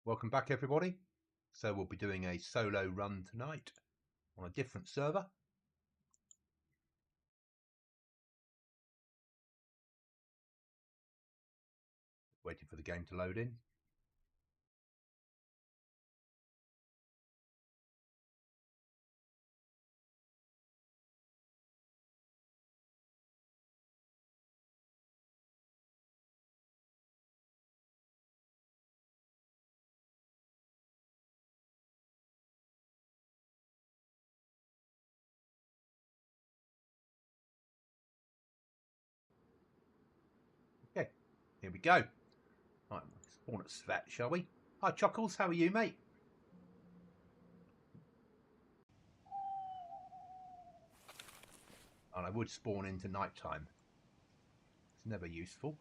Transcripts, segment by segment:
Welcome back, everybody. So we'll be doing a solo run tonight on a different server. Waiting for the game to load in. Okay, here we go. Right, spawn at Svet, shall we? Hi, Chuckles. How are you, mate? And I would spawn into night time. It's never useful.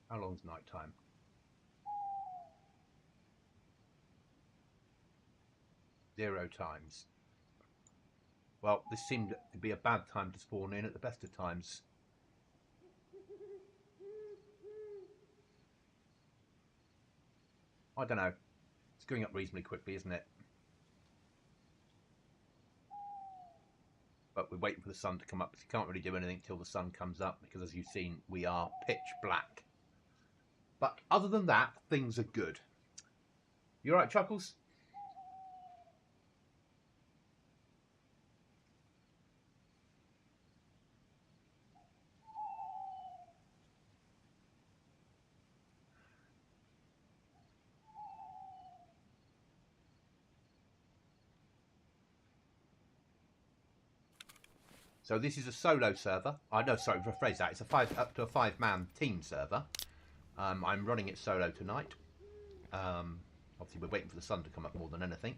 How long's night time? Zero times. Well, this seemed to be a bad time to spawn in at the best of times. I don't know. It's going up reasonably quickly, isn't it? But we're waiting for the sun to come up. You can't really do anything till the sun comes up because, as you've seen, we are pitch black. But other than that, things are good. You all right, Chuckles? So this is a solo server. Sorry, rephrase that. It's up to a five-man team server. I'm running it solo tonight. Obviously, we're waiting for the sun to come up more than anything.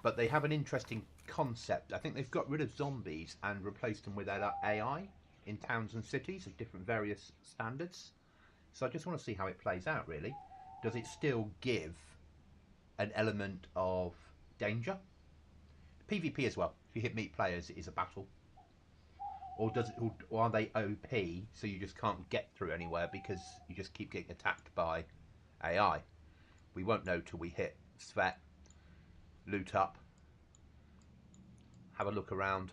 But they have an interesting concept. I think they've got rid of zombies and replaced them with AI in towns and cities of different various standards. So I just want to see how it plays out, really. Does it still give an element of danger? PvP as well. If you hit meet players, it is a battle. Or are they OP so you just can't get through anywhere because you just keep getting attacked by AI? We won't know till we hit Svet, loot up, have a look around.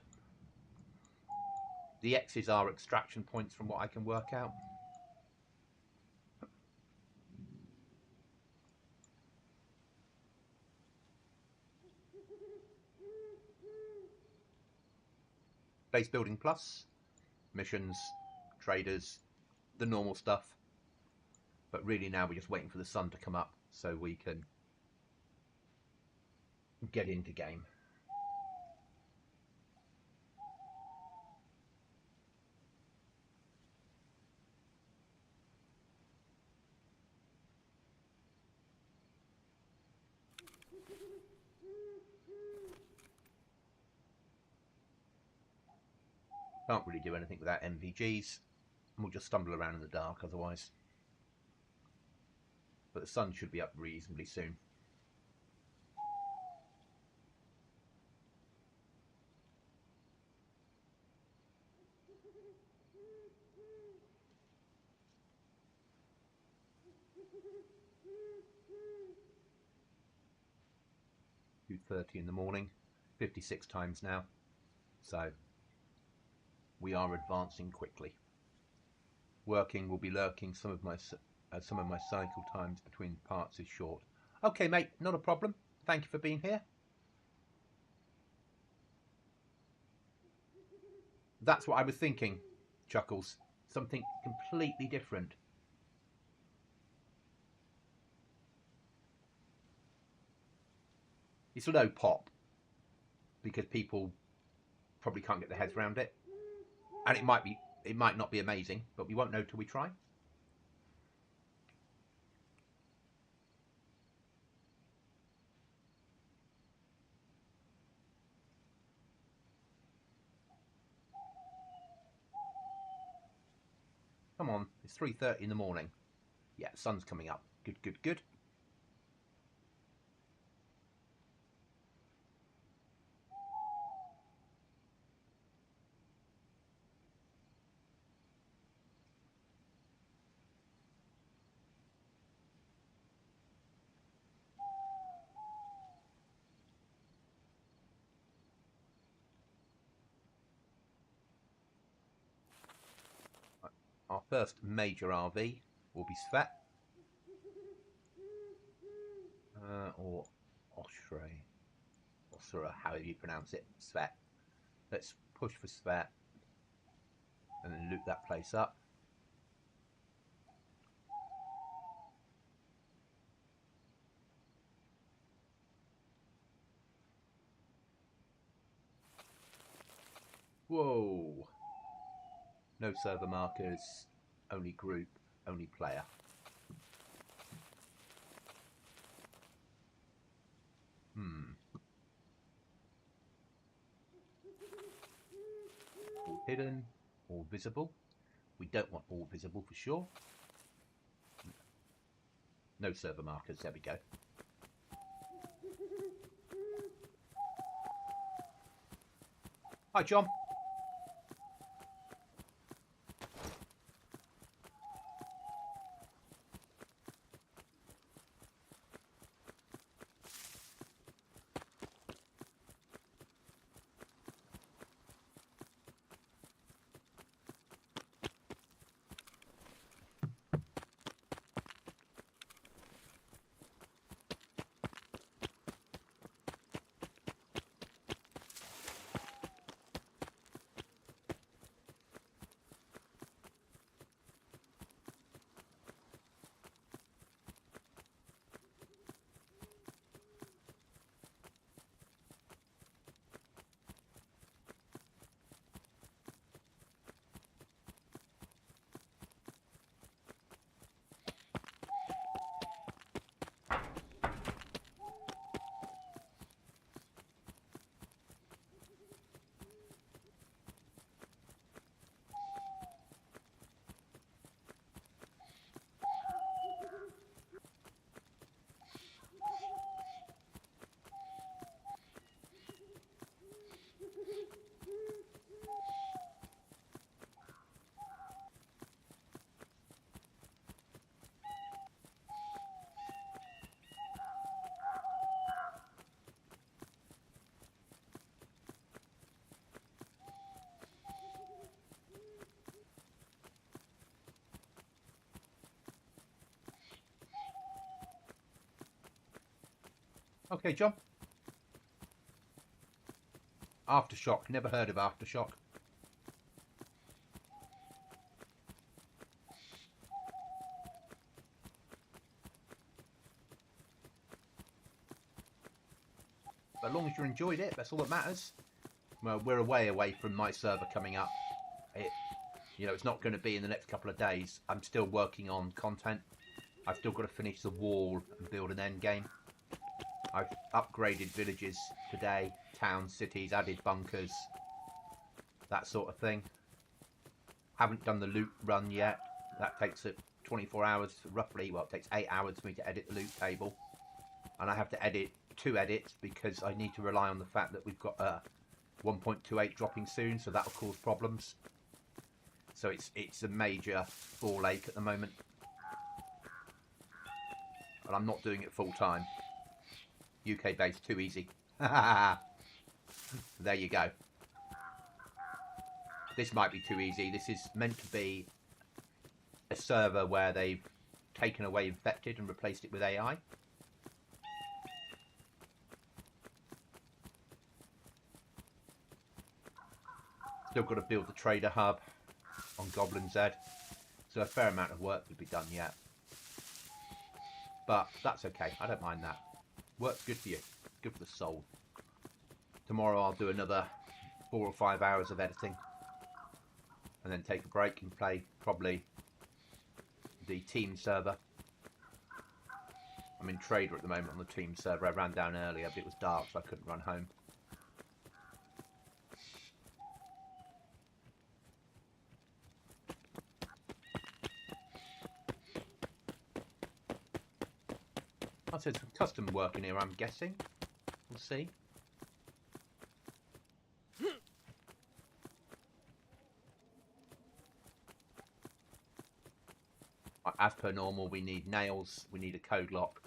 The X's are extraction points from what I can work out. Base building plus, missions, traders, the normal stuff. But really now we're just waiting for the sun to come up so we can get into game. Can't really do anything without MVGs. We'll just stumble around in the dark otherwise. But the sun should be up reasonably soon. .30 in the morning, 56 times now. So we are advancing quickly. Working will be lurking. Some of my cycle times between parts is short. Okay, mate, not a problem. Thank you for being here. That's what I was thinking, Chuckles. Something completely different. It's low pop because people probably can't get their heads around it, and it might not be amazing, but we won't know till we try. Come on, it's 3:30 in the morning. Yeah, sun's coming up. Good, good, good. Our first major RV will be Svet. Or Oshray. Osura, however you pronounce it. Svet. Let's push for Svet. And then loot that place up. Whoa. No server markers. Only group. Only player. All hidden. All visible. We don't want all visible for sure. No server markers. There we go. Hi, John. Okay, John. Aftershock. Never heard of Aftershock. But as long as you enjoyed it, that's all that matters. Well, we're away from my server coming up. It's not going to be in the next couple of days. I'm still working on content. I've still got to finish the wall and build an end game. I've upgraded villages today, towns, cities, added bunkers, that sort of thing. Haven't done the loot run yet. That takes 24 hours roughly. Well, it takes 8 hours for me to edit the loot table. And I have to edit 2 edits because I need to rely on the fact that we've got a 1.28 dropping soon, so that'll cause problems. So it's a major ball ache at the moment. And I'm not doing it full time. UK based, too easy. There you go. This might be too easy. This is meant to be a server where they've taken away infected and replaced it with AI. Still got to build the trader hub on GoblinZ. So a fair amount of work to be done yet. But that's okay. I don't mind that. Work's good for you. Good for the soul. Tomorrow I'll do another 4 or 5 hours of editing. And then take a break and play probably the team server. I'm in trader at the moment on the team server. I ran down earlier, but it was dark, so I couldn't run home. I said some custom work in here, I'm guessing. We'll see. As per normal, we need nails, we need a code lock,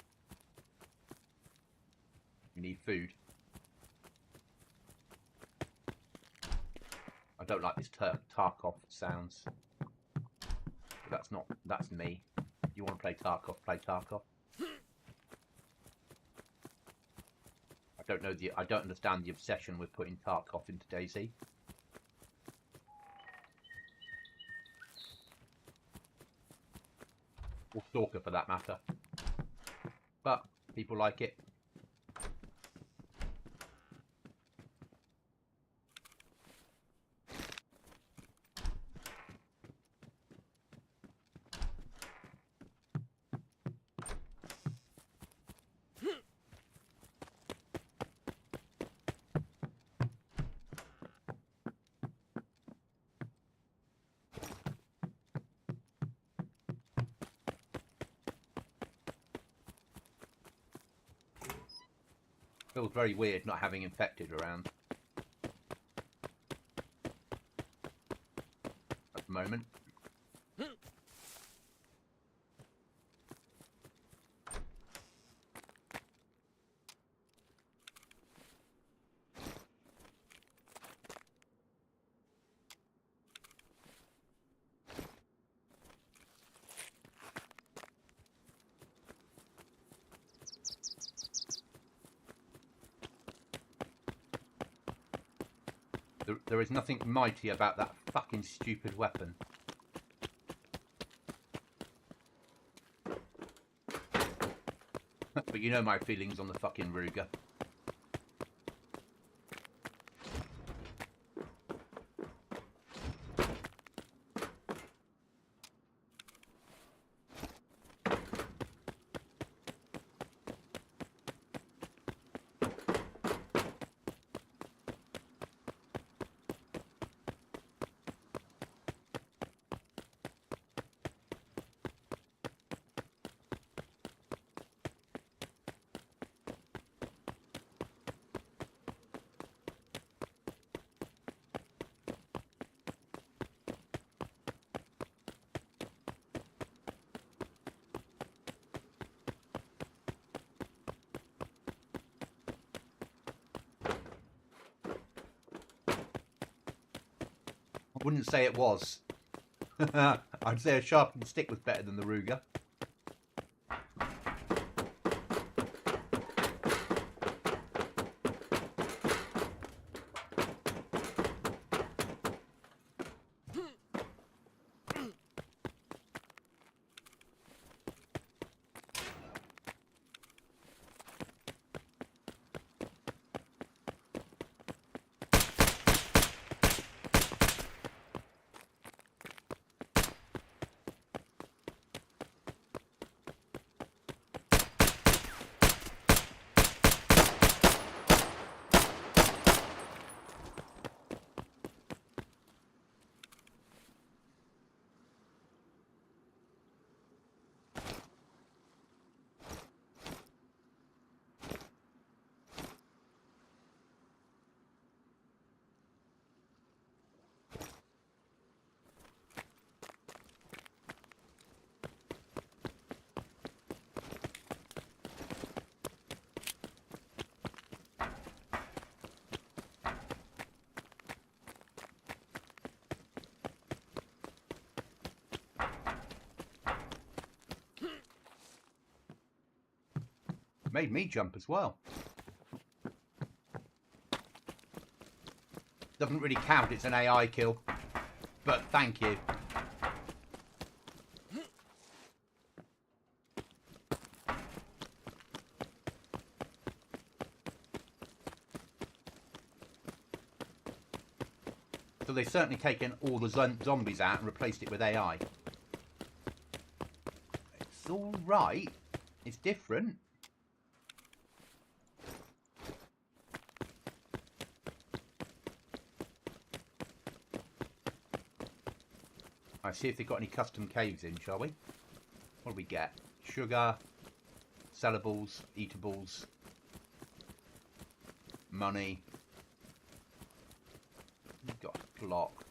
we need food. I don't like this Tarkov sounds. But that's me. If you want to play Tarkov, play Tarkov. I don't understand the obsession with putting Tarkov into DayZ. Or Stalker for that matter. But people like it. Feels very weird not having infected around at the moment. There is nothing mighty about that fucking stupid weapon. But you know my feelings on the fucking Ruger. I wouldn't say it was. I'd say a sharpened stick was better than the Ruger. Made me jump as well. Doesn't really count, it's an AI kill. But thank you. So they've certainly taken all the zombies out and replaced it with AI. It's alright. It's different. Right, see if they've got any custom caves in, shall we? What do we get? Sugar, sellables, eatables, money. We've got a clock.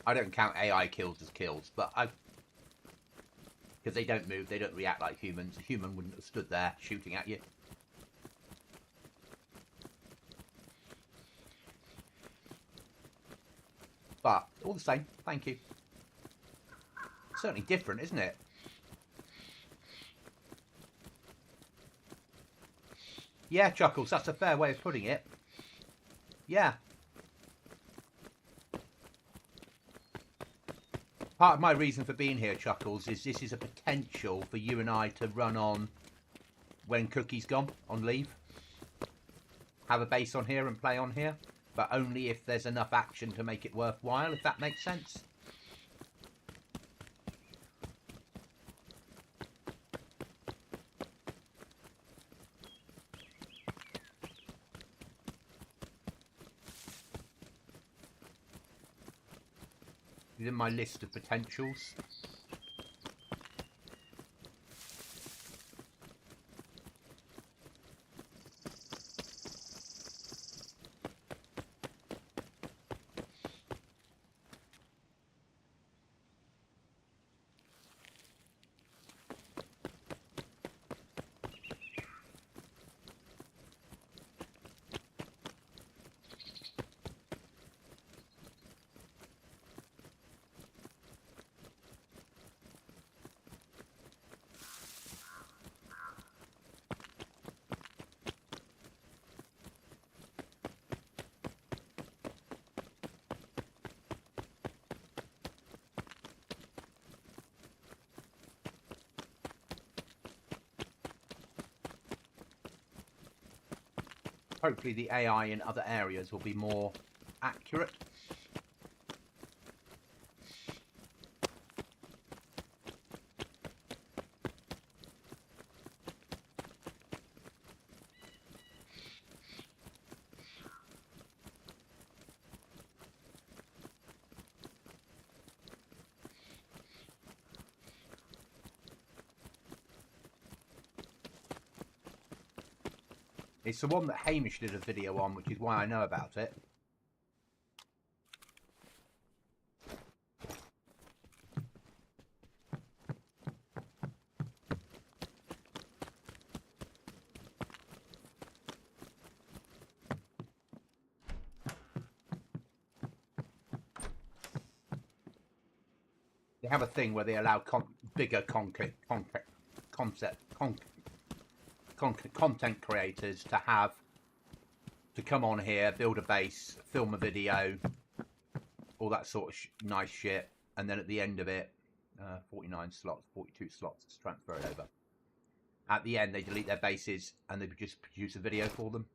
I don't count AI kills as kills, but because they don't move, they don't react like humans. A human wouldn't have stood there shooting at you. But all the same, thank you. Certainly different, isn't it? Yeah, Chuckles, that's a fair way of putting it. Yeah. Part of my reason for being here, Chuckles, is this is a potential for you and I to run on when Cookie's gone on leave. Have a base on here and play on here, but only if there's enough action to make it worthwhile, if that makes sense. In my list of potentials. Hopefully the AI in other areas will be more accurate. It's the one that Hamish did a video on, which is why I know about it. They have a thing where they allow bigger content creators to come on here, build a base, film a video, all that sort of nice shit, and then at the end of it, 49 slots, 42 slots, let's transfer it over. At the end, they delete their bases and they just produce a video for them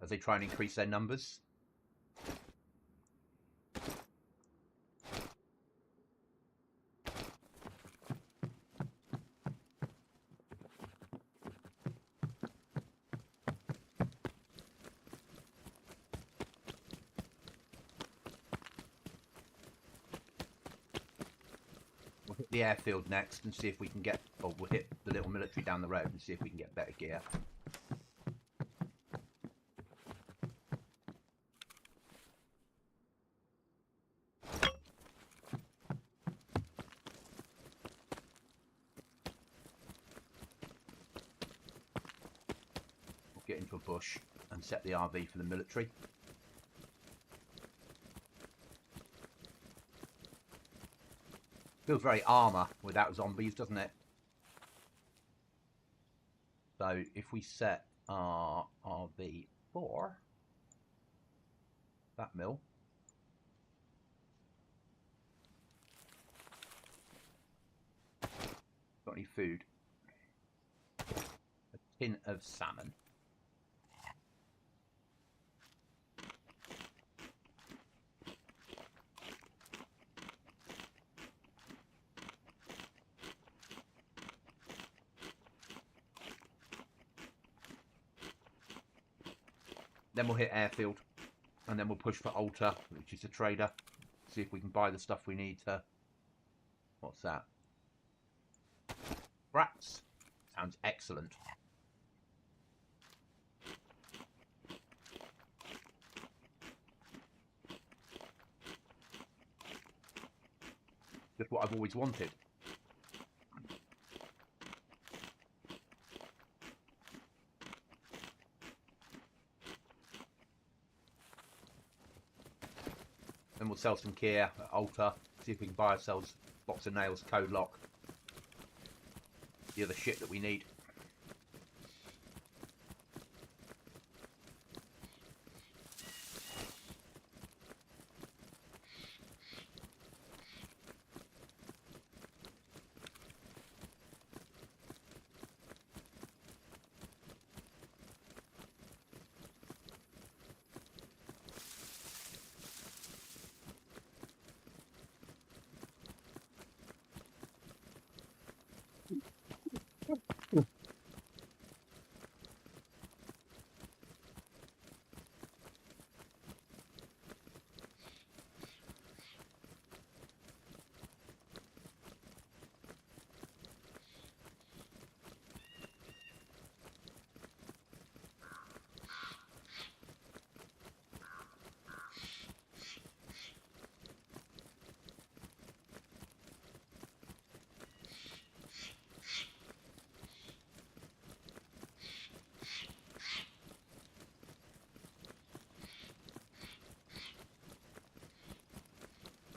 as they try and increase their numbers. We'll hit the airfield next and see if we can get, or we'll hit the little military down the road and see if we can get better gear. We'll get into a bush and set the RV for the military. Feels very armour without zombies, doesn't it? So if we set our RV for that mill. Got any food? A tin of salmon. Then we'll hit airfield, and then we'll push for Alta, which is a trader. See if we can buy the stuff we need to... What's that? Rats. Sounds excellent. Just what I've always wanted. Then we'll sell some gear at Alta, see if we can buy ourselves a box of nails, code lock, the other shit that we need.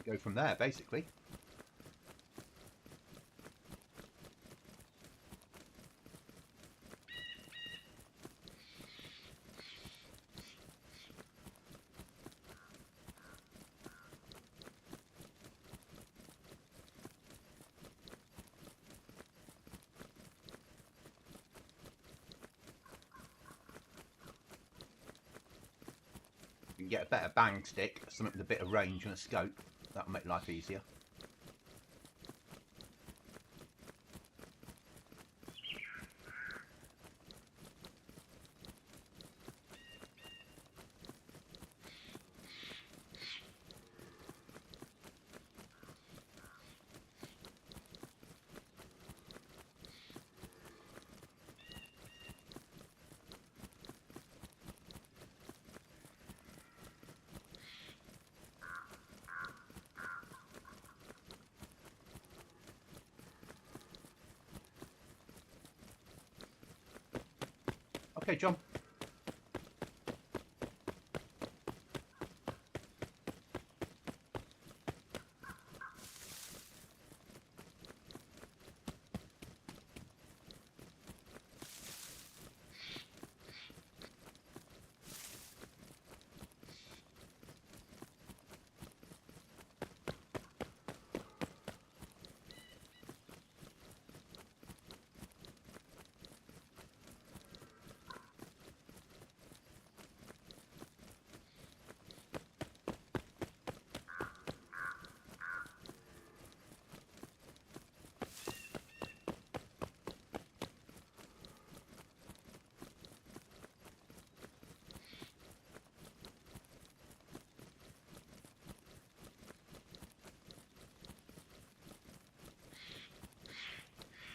Go from there, basically. You can get a better bang stick, something with a bit of range and a scope. That'll make life easier. Okay, John.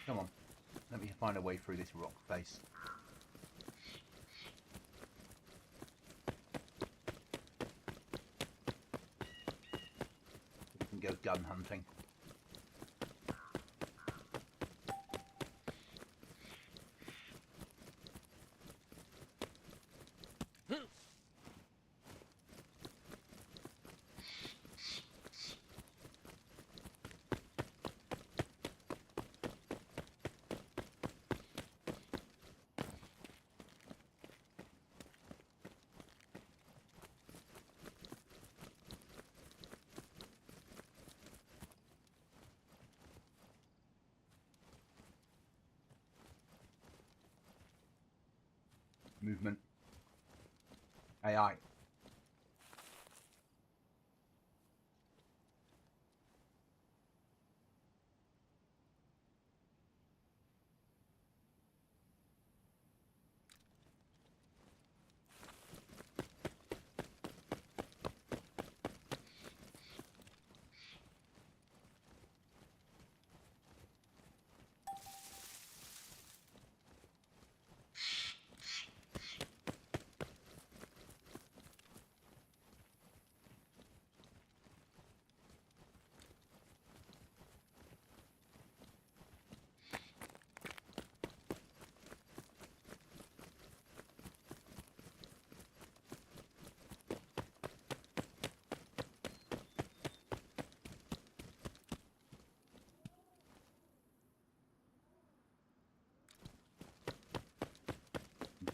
Come on, let me find a way through this rock face. We can go gun hunting. movement. AI.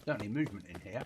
Certainly movement in here.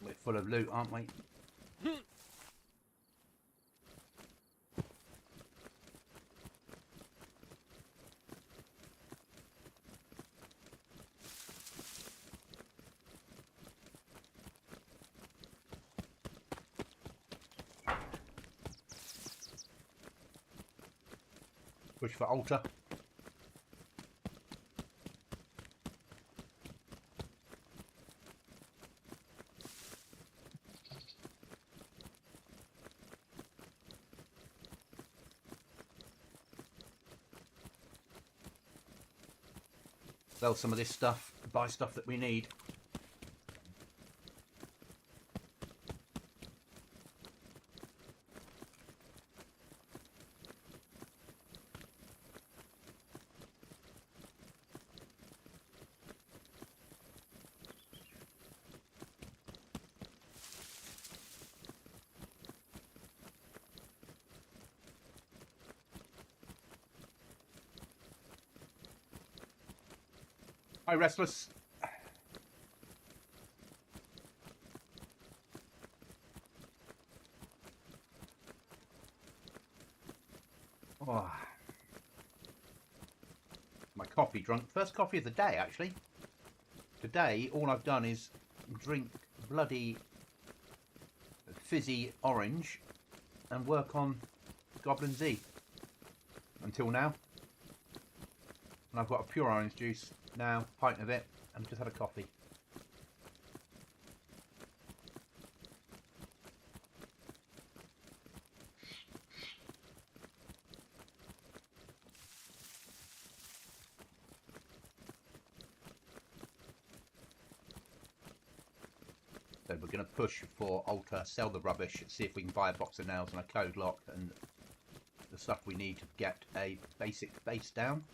We're full of loot, aren't we? Push for altar. Sell some of this stuff, buy stuff that we need. Hi, Restless. Oh. My coffee drunk. First coffee of the day, actually. Today, all I've done is drink bloody fizzy orange and work on GoblinZ until now. And I've got a pure orange juice now, pint of it, and just had a coffee. So we're going to push for altar, sell the rubbish, see if we can buy a box of nails and a code lock and the stuff we need to get a basic base down.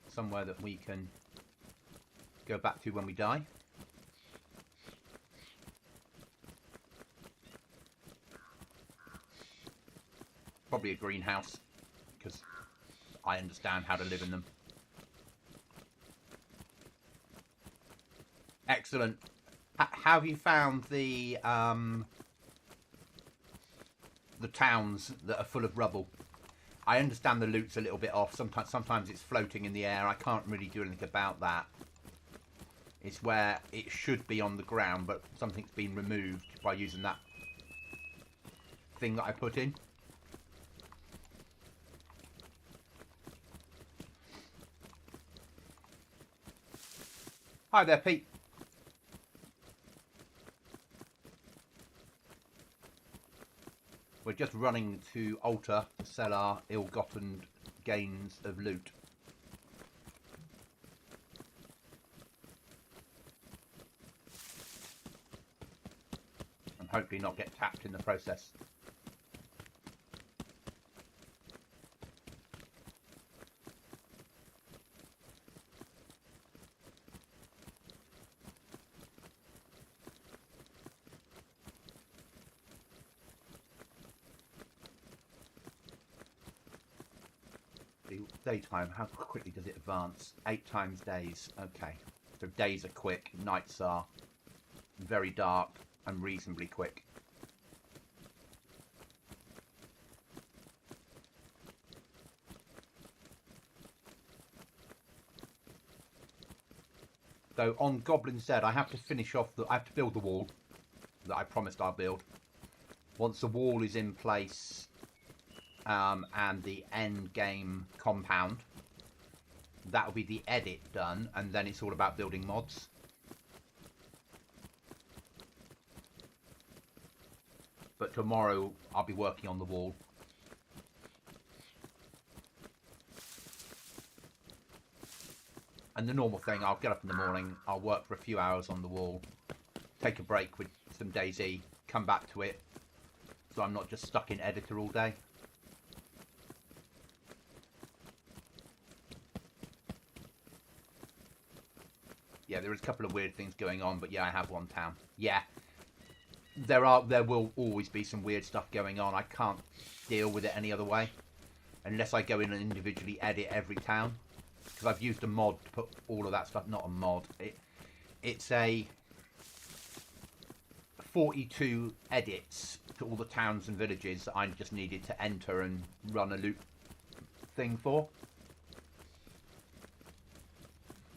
Somewhere that we can go back to when we die. Probably a greenhouse, because I understand how to live in them. Excellent. How have you found the towns that are full of rubble? I understand the loot's a little bit off. Sometimes it's floating in the air. I can't really do anything about that. It's where it should be on the ground, but something's been removed by using that thing that I put in. Hi there, Pete. We're just running to altar to sell our ill-gotten gains of loot. And hopefully not get tapped in the process. Daytime, how quickly does it advance? 8 times days. Okay. So days are quick, nights are very dark and reasonably quick. So on GoblinZ, I have to finish off I have to build the wall that I promised I'll build. Once the wall is in place, and the end game compound, that will be the edit done, and then it's all about building mods. But tomorrow I'll be working on the wall. And the normal thing, I'll get up in the morning, I'll work for a few hours on the wall, take a break with some DayZ, come back to it, so I'm not just stuck in editor all day. Yeah, there is a couple of weird things going on, but yeah, I have one town. Yeah, there will always be some weird stuff going on. I can't deal with it any other way, unless I go in and individually edit every town, because I've used a mod to put all of that stuff. Not a mod. It's a 42 edits to all the towns and villages that I just needed to enter and run a loop thing for.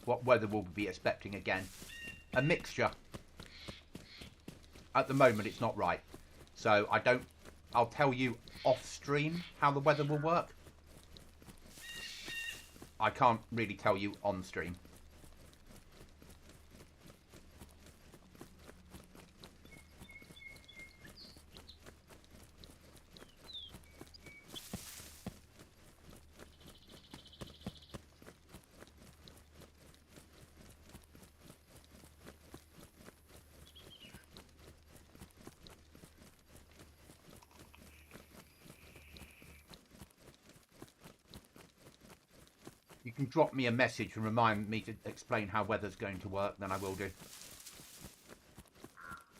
What weather will we be expecting again? A mixture. At the moment it's not right. So I'll tell you off stream how the weather will work. I can't really tell you on stream. You can drop me a message and remind me to explain how weather's going to work, then I will do.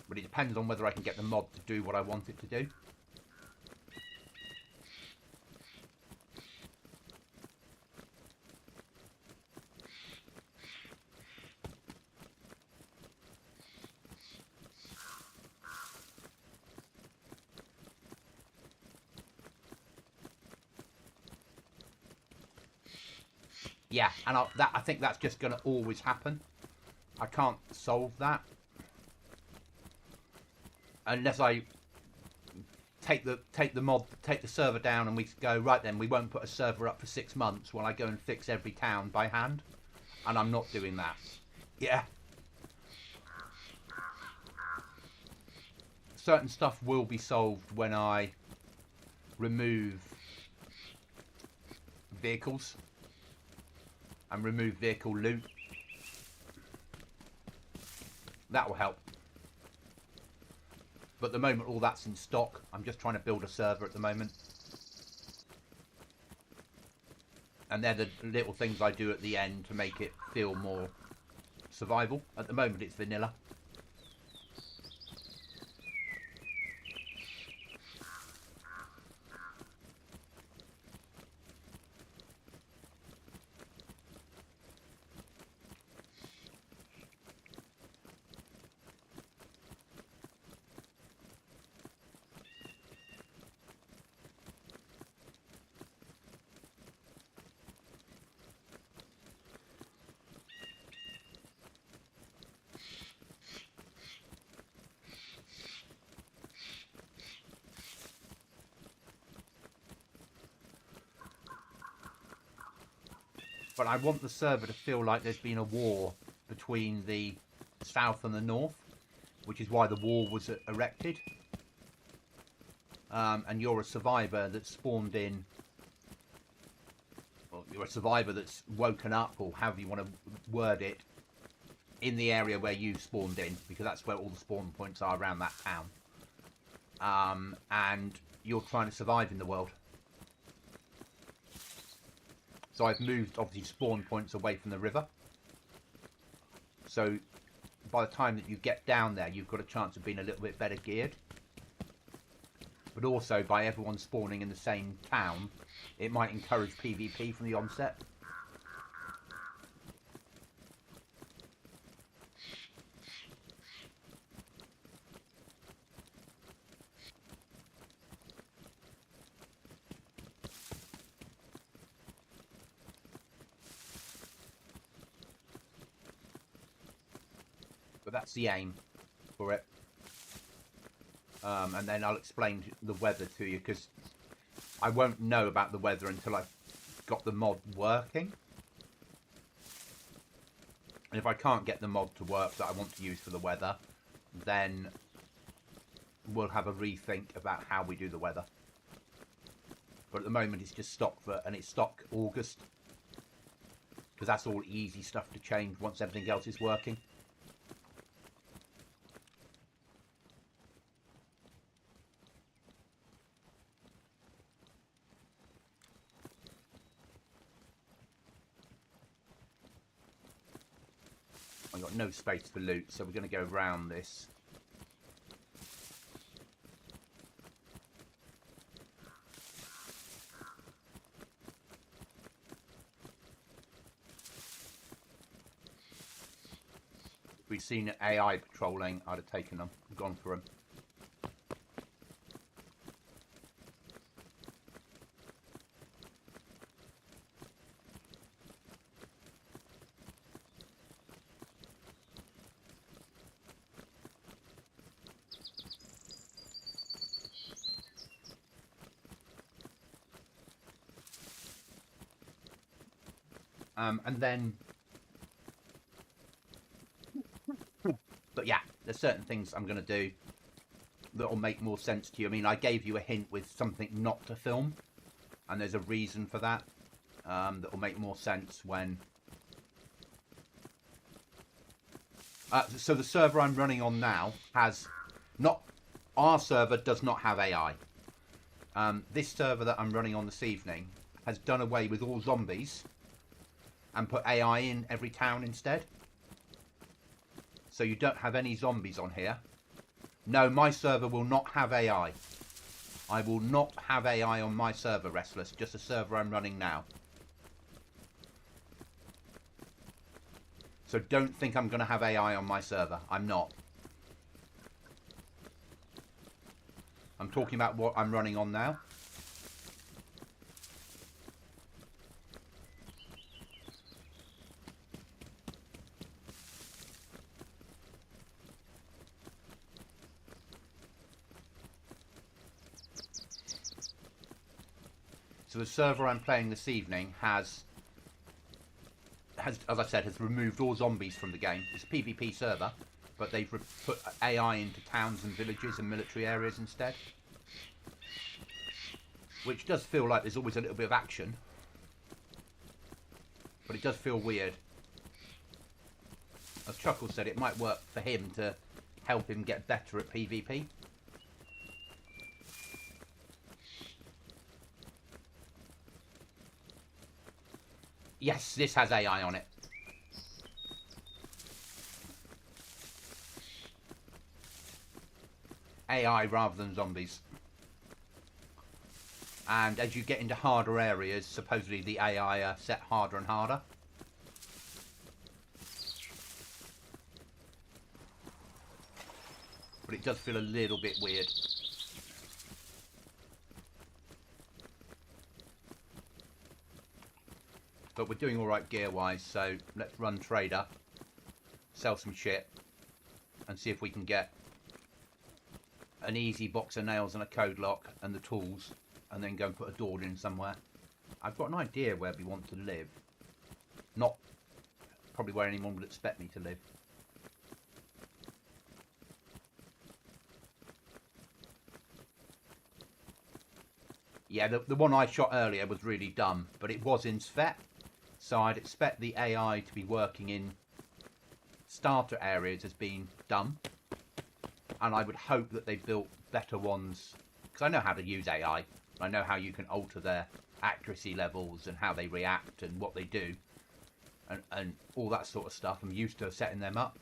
But it depends on whether I can get the mod to do what I want it to do. Yeah, and I think that's just going to always happen. I can't solve that unless I take the server down and we go, right then, we won't put a server up for 6 months while I go and fix every town by hand. And I'm not doing that. Yeah. Certain stuff will be solved when I remove vehicles and remove vehicle loot. That will help. But at the moment all that's in stock. I'm just trying to build a server at the moment. And they're the little things I do at the end to make it feel more survival. At the moment it's vanilla. But I want the server to feel like there's been a war between the south and the north, which is why the wall was erected. And you're a survivor that's spawned in, or you're a survivor that's woken up, or however you want to word it, in the area where you spawned in, because that's where all the spawn points are around that town. And you're trying to survive in the world. So I've moved, obviously, spawn points away from the river. So by the time that you get down there, you've got a chance of being a little bit better geared. But also, by everyone spawning in the same town, it might encourage PvP from the onset. But that's the aim for it. And then I'll explain the weather to you, because I won't know about the weather until I've got the mod working. And if I can't get the mod to work that I want to use for the weather, then we'll have a rethink about how we do the weather. But at the moment it's just stock and it's stock August, because that's all easy stuff to change once everything else is working. I've got no space for loot, so we're going to go around this. If we'd seen AI patrolling, I'd have taken them, gone for them. And then, but yeah, there's certain things I'm going to do that will make more sense to you. I mean, I gave you a hint with something not to film, and there's a reason for that, that will make more sense when... so the server I'm running on now has not... Our server does not have AI. This server that I'm running on this evening has done away with all zombies and put AI in every town instead. So you don't have any zombies on here. No, my server will not have AI. I will not have AI on my server, Restless. Just a server I'm running now. So don't think I'm going to have AI on my server. I'm not. I'm talking about what I'm running on now. So the server I'm playing this evening has, as I said, has removed all zombies from the game. It's a PvP server, but they've put AI into towns and villages and military areas instead. Which does feel like there's always a little bit of action. But it does feel weird. As Chuckles said, it might work for him to help him get better at PvP. Yes, this has AI on it. AI rather than zombies. And as you get into harder areas, supposedly the AI are set harder and harder. But it does feel a little bit weird. But we're doing alright gear-wise, so let's run trader, sell some shit, and see if we can get an easy box of nails and a code lock and the tools, and then go and put a door in somewhere. I've got an idea where we want to live. Not probably where anyone would expect me to live. Yeah, the one I shot earlier was really dumb, but it was in Svet, so I'd expect the AI to be working in starter areas as being dumb, and I would hope that they built better ones, because I know how to use AI. I know how you can alter their accuracy levels and how they react and what they do, and all that sort of stuff. I'm used to setting them up.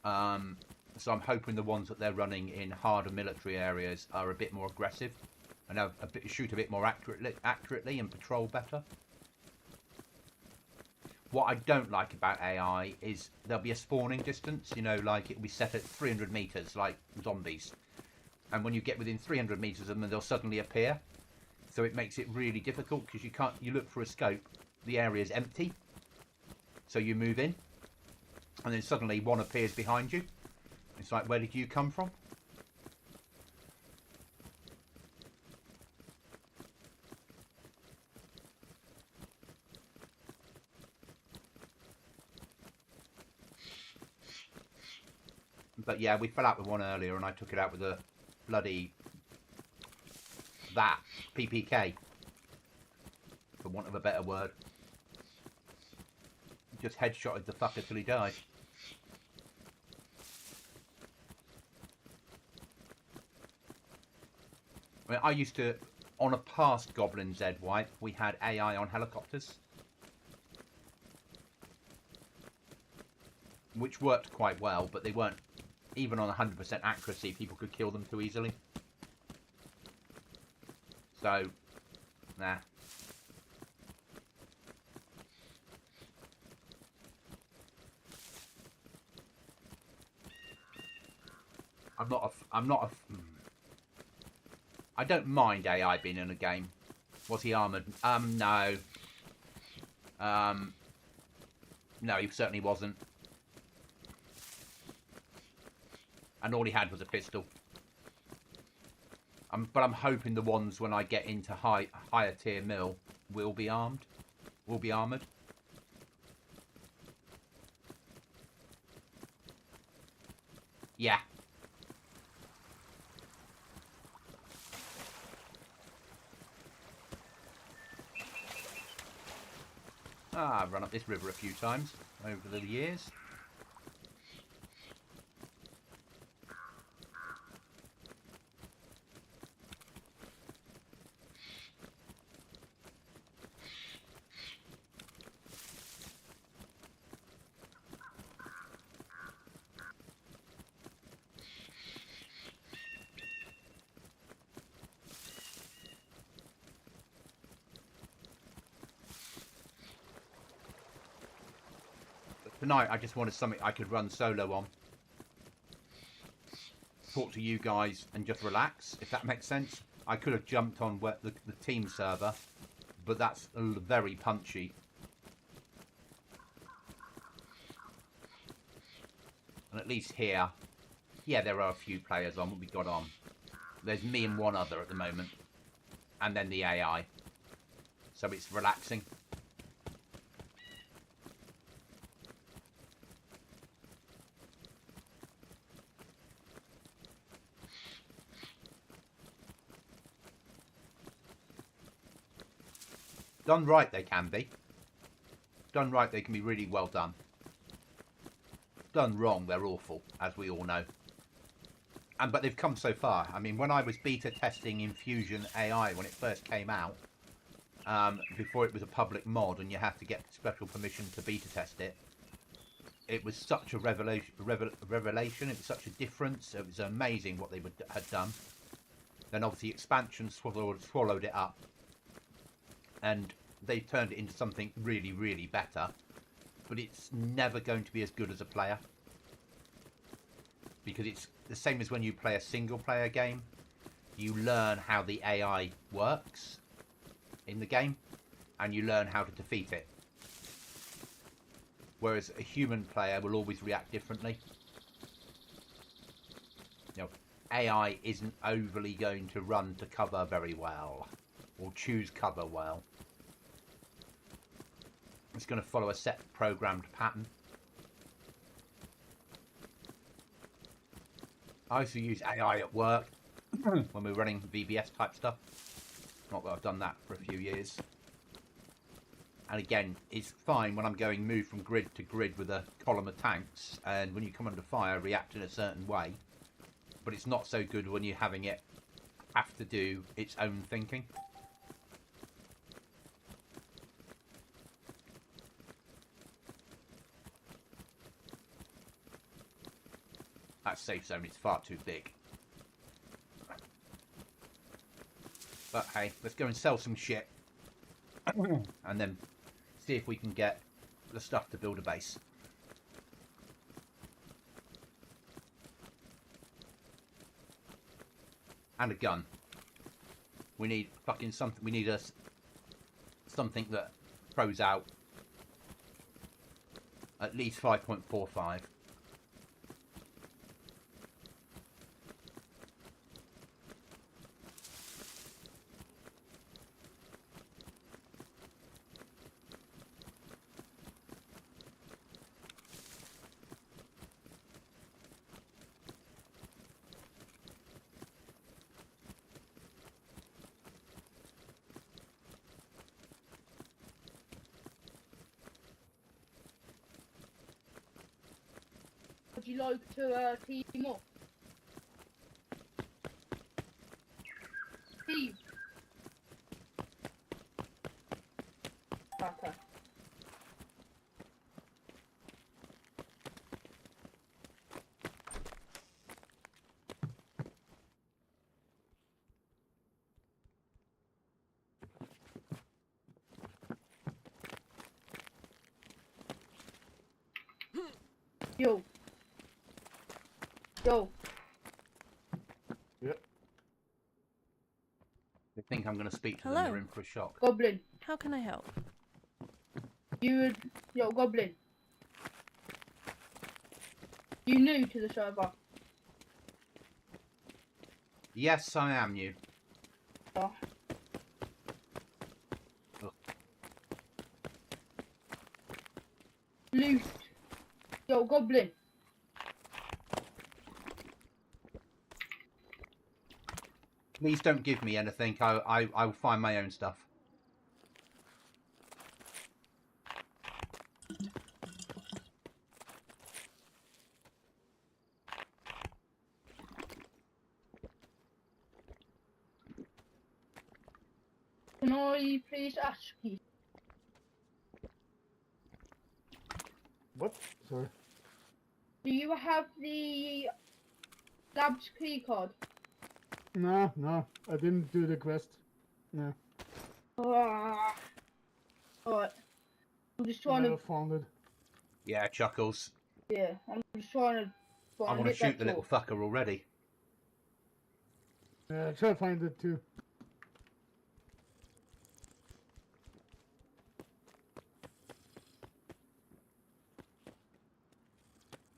So I'm hoping the ones that they're running in harder military areas are a bit more aggressive and shoot a bit more accurately and patrol better. What I don't like about AI is there'll be a spawning distance, you know, like it'll be set at 300 meters, like zombies. And when you get within 300 meters of them, they'll suddenly appear. So it makes it really difficult because you look for a scope, the area's empty. So you move in, and then suddenly one appears behind you. It's like, where did you come from? But yeah, we fell out with one earlier, and I took it out with a bloody PPK, for want of a better word. Just headshotted the fucker till he died. I mean, I used to, on a past GoblinZ wipe, we had AI on helicopters, which worked quite well, but they weren't, even on 100% accuracy, people could kill them too easily. So, nah. I don't mind AI being in a game. Was he armoured? No. No, he certainly wasn't. And all he had was a pistol. But I'm hoping the ones when I get into higher tier mill will be armed. Will be armoured. Yeah. I've run up this river a few times over the years. Tonight I just wanted something I could run solo on. Talk to you guys and just relax, if that makes sense. I could have jumped on the team server, but that's very punchy. And at least here, yeah, there are a few players on what we got on. There's me and one other at the moment. And then the AI. So it's relaxing. Done right, they can be. Done right, they can be really well done. Done wrong, they're awful, as we all know. But they've come so far. I mean, when I was beta testing Infusion AI when it first came out, before it was a public mod and you have to get special permission to beta test it, it was such a revelation. It was such a difference. It was amazing what they had done. Then obviously expansion swallowed it up. And they've turned it into something really, really better. But it's never going to be as good as a player. Because it's the same as when you play a single player game. You learn how the AI works in the game. And you learn how to defeat it. Whereas a human player will always react differently. You know, AI isn't overly going to run to cover very well. Or choose cover well. It's going to follow a set programmed pattern. I used to use AI at work when we were running VBS type stuff. Not that I've done that for a few years. And again, it's fine when I'm going move from grid to grid with a column of tanks, and when you come under fire, react in a certain way. But it's not so good when you're having it have to do its own thinking. That safe zone is far too big. But hey, let's go and sell some shit. And then see if we can get the stuff to build a base. And a gun. We need fucking something. We need something that throws out at least 5.45. Would you like to team up? Team. Okay. Yo. Yo. Yep. I think I'm going to speak to them. Hello. They're in for a shock. Goblin. How can I help? Yo, Goblin. You new to the server? Yes, I am new. Oh. Ugh. Loot. Yo, Goblin. Please don't give me anything. I will find my own stuff. Can I please ask you? What? Sorry. Do you have the lab's key card? No, I didn't do the quest. No, Alright. I'm just trying never to. found it. Yeah, Chuckles. Yeah, I'm just trying to I find want to it. shoot the That's little all. fucker already. Yeah, I try to find it too.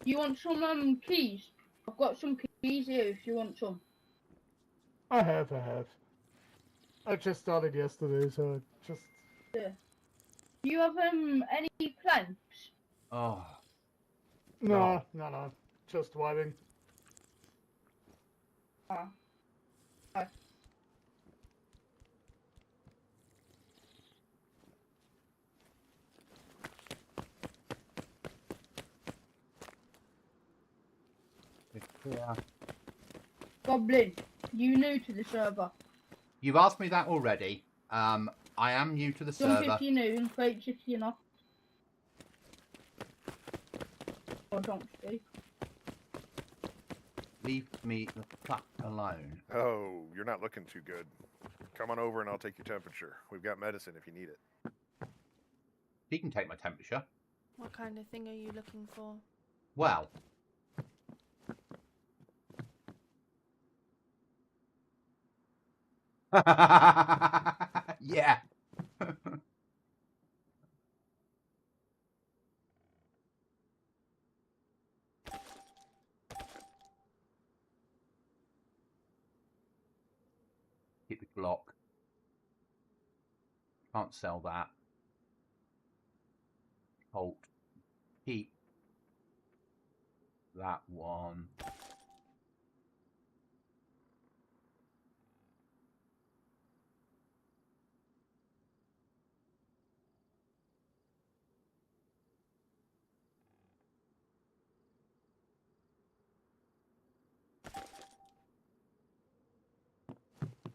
You want some keys? I've got some keys here if you want some. I have. I just started yesterday, so I just... Yeah. Do you have any planks? Oh, No, just wiping. Ah. Okay. yeah. Goblin, you new to the server. You've asked me that already. I am new to the Jump server. if you're new and fake if you're not. Or don't be. Leave me the fuck alone. Oh, you're not looking too good. Come on over and I'll take your temperature. We've got medicine if you need it. He can take my temperature. What kind of thing are you looking for? Well. Yeah. Keep the Glock. Can't sell that. Colt. Keep that one.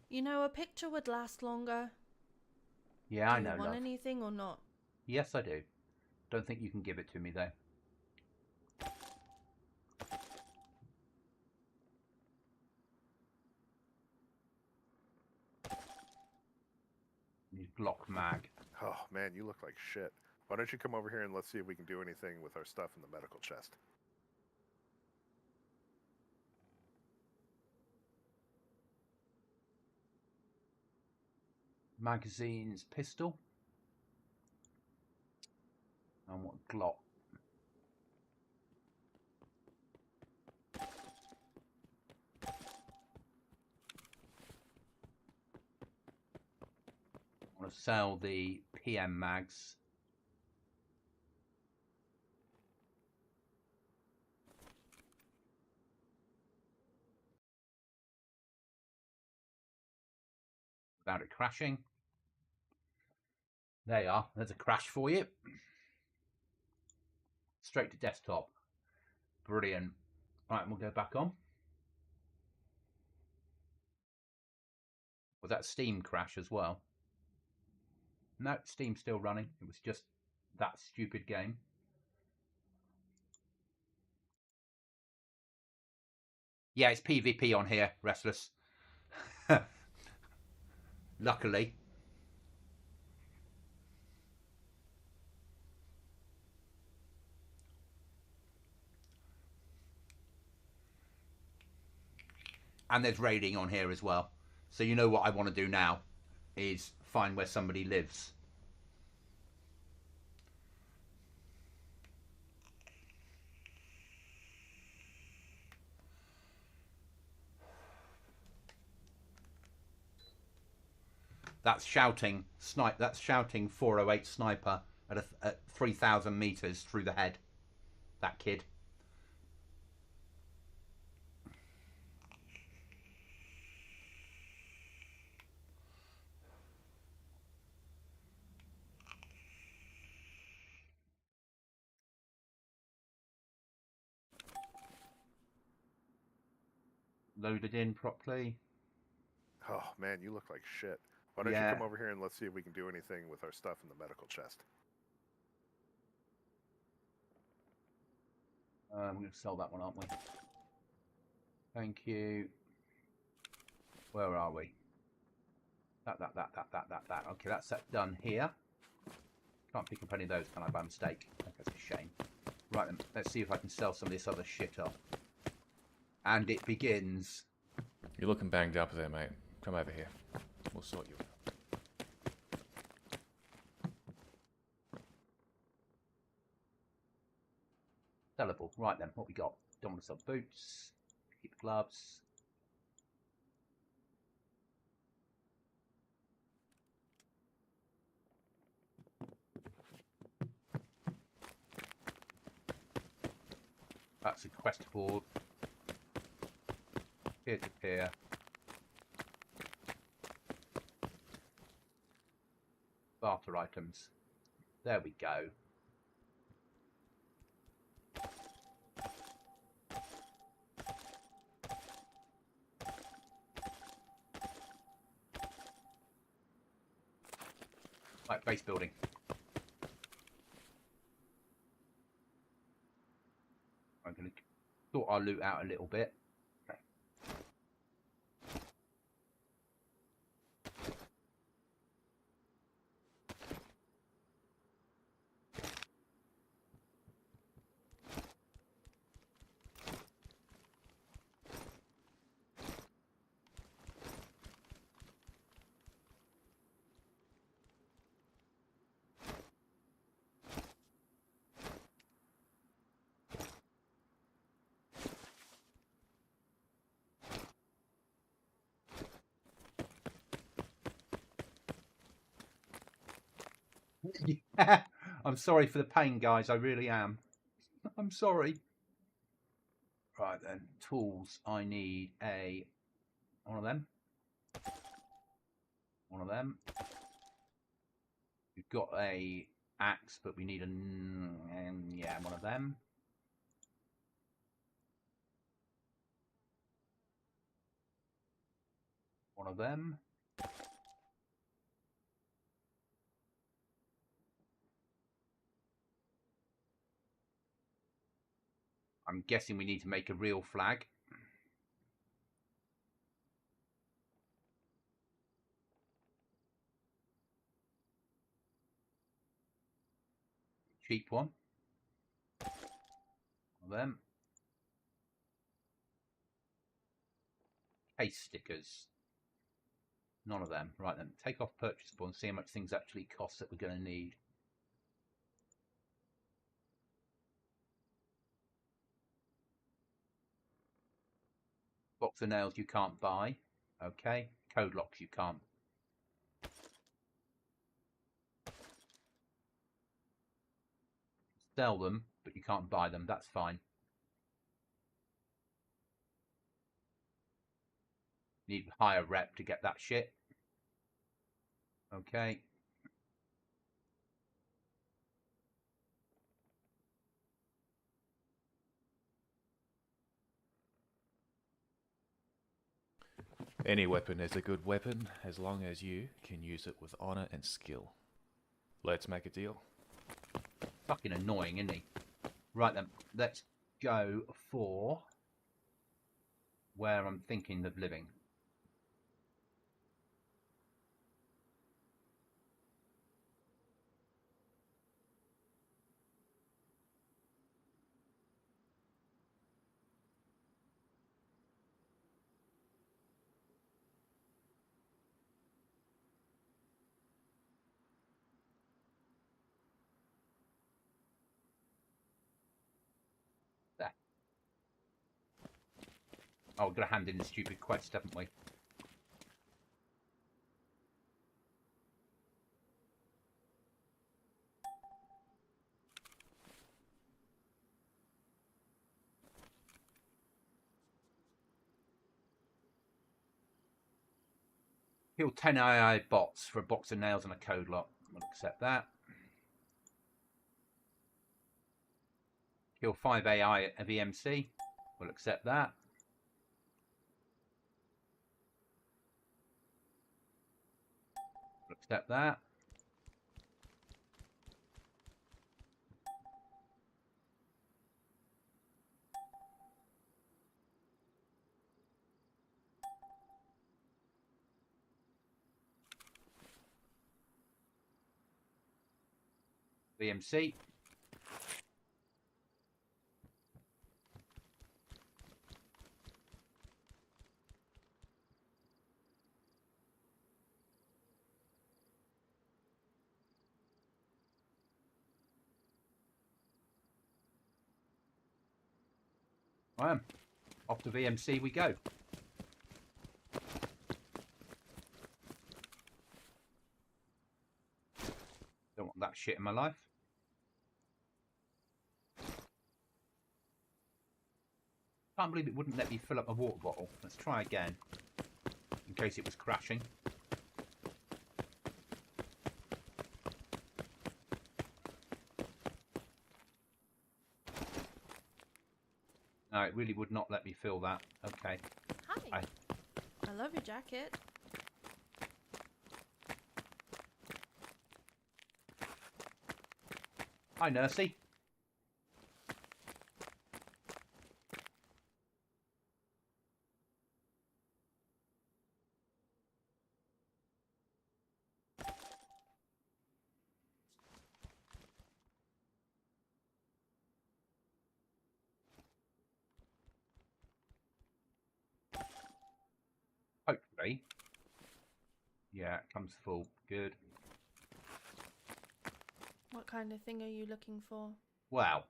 You know, a picture would last longer. Yeah, I Do know, you want love. anything or not? Yes, I do. Don't think you can give it to me, though. Need Glock mag. Oh man, you look like shit. Why don't you come over here and let's see if we can do anything with our stuff in the medical chest. Magazines, pistol. And what Glock? I want to sell the PM mags. Without it crashing. There you are. There's a crash for you. Straight to desktop. Brilliant. All right, we'll go back on. Was that Steam crash as well? No, Steam's still running. It was just that stupid game. Yeah, it's PvP on here, Restless. Luckily. And there's raiding on here as well. So you know what I want to do now is find where somebody lives. That's shouting snipe. That's shouting 408 sniper at 3,000 meters through the head. That kid. Loaded in properly. Oh man, you look like shit. Why don't you come over here and let's see if we can do anything with our stuff in the medical chest. We're going to sell that one, aren't we? Thank you. Where are we? That. Okay, that's that done here. Can't pick up any of those, can I, by mistake? That's a shame. Right then, let's see if I can sell some of this other shit off. And it begins. You're looking banged up there, mate. Come over here. We'll sort you out. Sellable. Right then, what we got? Don't want to sell boots. Keep gloves. That's a quest board. Peer to peer. Barter items. There we go. Right, base building. I'm going to sort our loot out a little bit. Yeah, I'm sorry for the pain, guys. I really am. I'm sorry. Right then, tools. I need one of them. One of them. We've got a axe, but we need one of them. One of them. I'm guessing we need to make a real flag. Cheap one. One of them. Case stickers. None of them. Right then, take off purchasable and see how much things actually cost that we're going to need. Box of nails you can't buy. Okay. Code locks you can't. Sell them, but you can't buy them. That's fine. Need higher rep to get that shit. Okay. Any weapon is a good weapon as long as you can use it with honor and skill. Let's make a deal. Fucking annoying, isn't he? Right then, let's go for where I'm thinking of living. Oh, we've got to hand in the stupid quest, haven't we? Kill 10 AI bots for a box of nails and a code lock. We'll accept that. Kill 5 AI at VMC. We'll accept that. We'll accept that. VMC. I am. Off to VMC we go. Don't want that shit in my life. Can't believe it wouldn't let me fill up a water bottle. Let's try again. In case it was crashing. No, it really would not let me fill that. Okay. Hi. I love your jacket. Hi, Nursey. Hopefully. Yeah, it comes full. Good. What kind of thing are you looking for? Wow.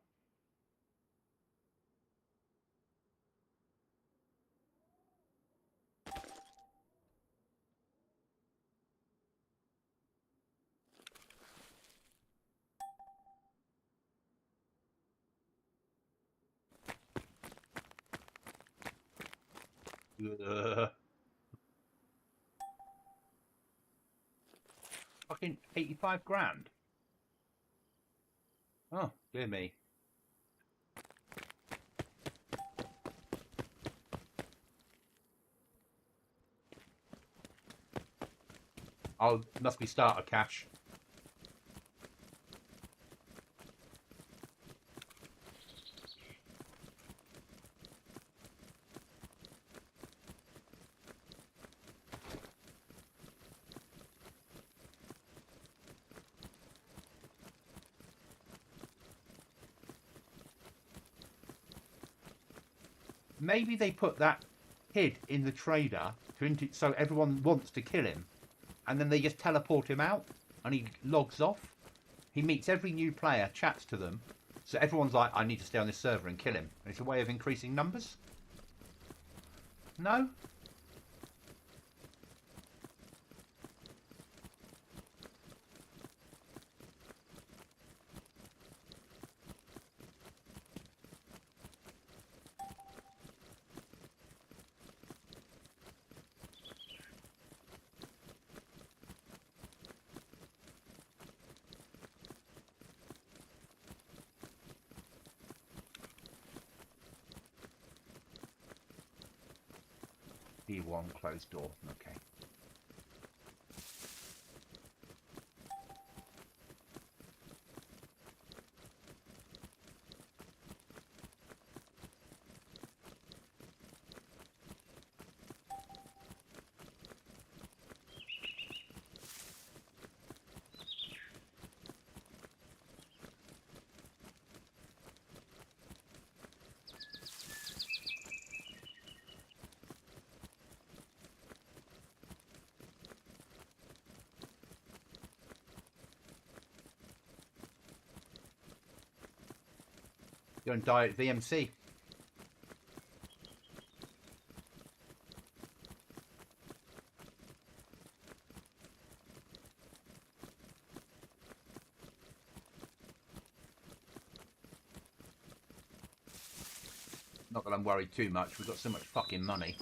Fucking 85 grand. Oh, dear me. Oh, must be starter cash. Maybe they put that kid in the trader so everyone wants to kill him, and then they just teleport him out and he logs off. He meets every new player, chats to them, so everyone's like, I need to stay on this server and kill him. And it's a way of increasing numbers? No? D1 closed door. Okay. You're going to die at VMC. Not that I'm worried too much. We've got so much fucking money.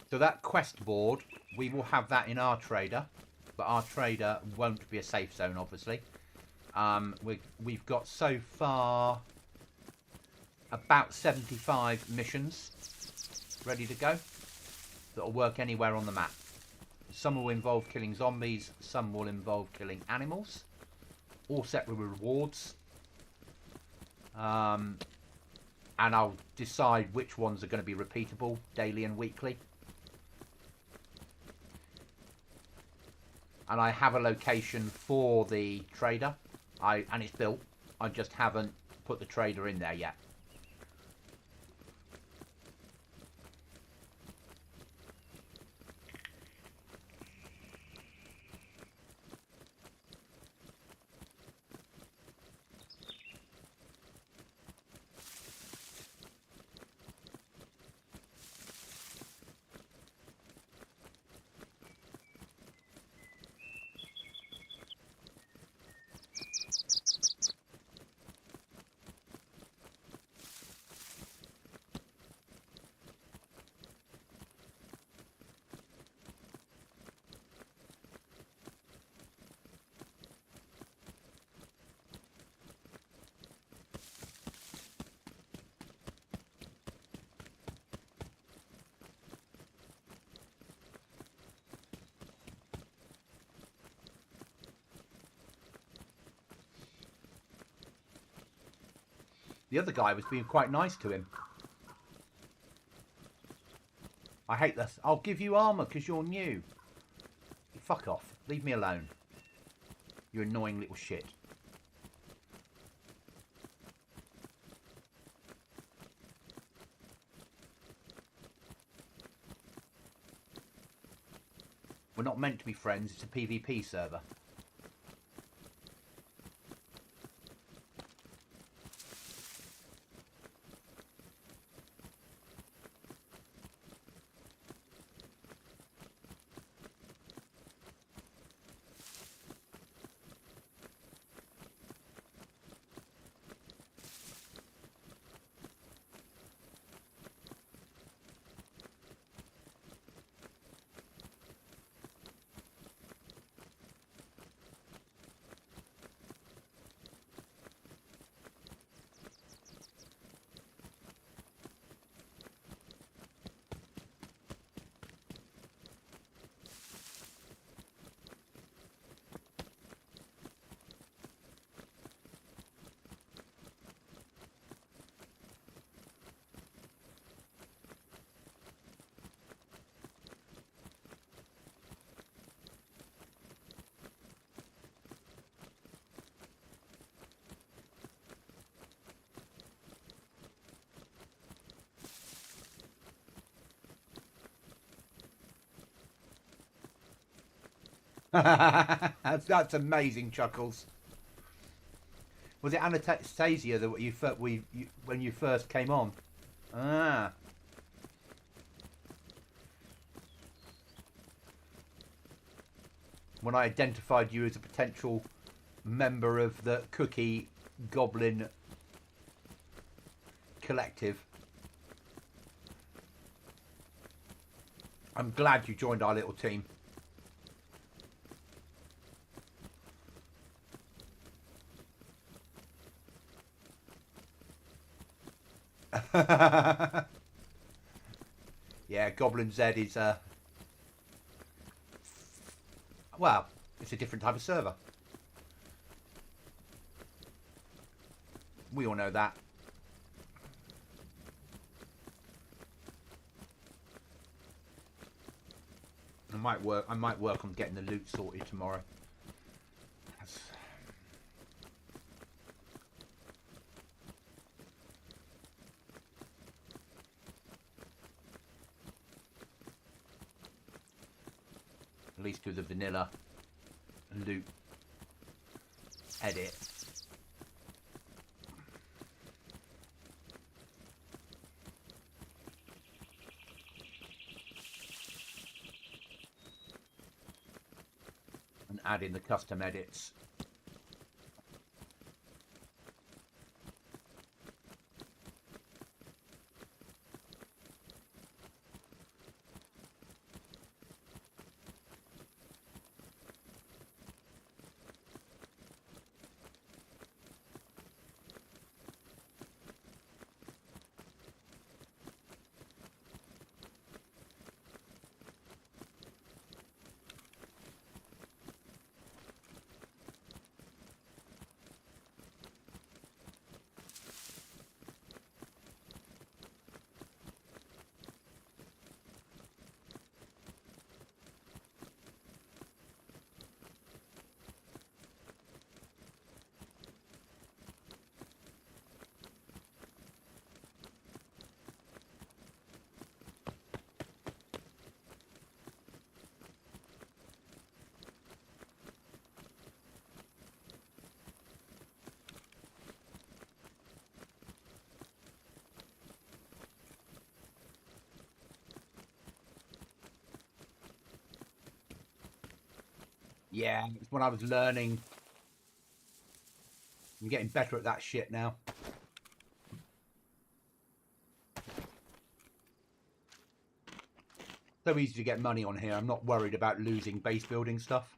So that quest board, we will have that in our trader, but our trader won't be a safe zone, obviously. We've got so far about 75 missions ready to go that'll work anywhere on the map. Some will involve killing zombies, some will involve killing animals, all set with rewards. And I'll decide which ones are going to be repeatable daily and weekly. And I have a location for the trader, and it's built. I just haven't put the trader in there yet. The other guy was being quite nice to him. I hate this. I'll give you armour because you're new. Fuck off. Leave me alone. You annoying little shit. We're not meant to be friends. It's a PvP server. That's amazing, Chuckles. Was it Anastasia that when you first came on? Ah. When I identified you as a potential member of the Cookie Goblin Collective. I'm glad you joined our little team. Yeah, GoblinZ is well, it's a different type of server. We all know that. I might work on getting the loot sorted tomorrow. At least do the vanilla loot edit. And add in the custom edits. Yeah, it's when I was learning. I'm getting better at that shit now. So easy to get money on here. I'm not worried about losing base building stuff.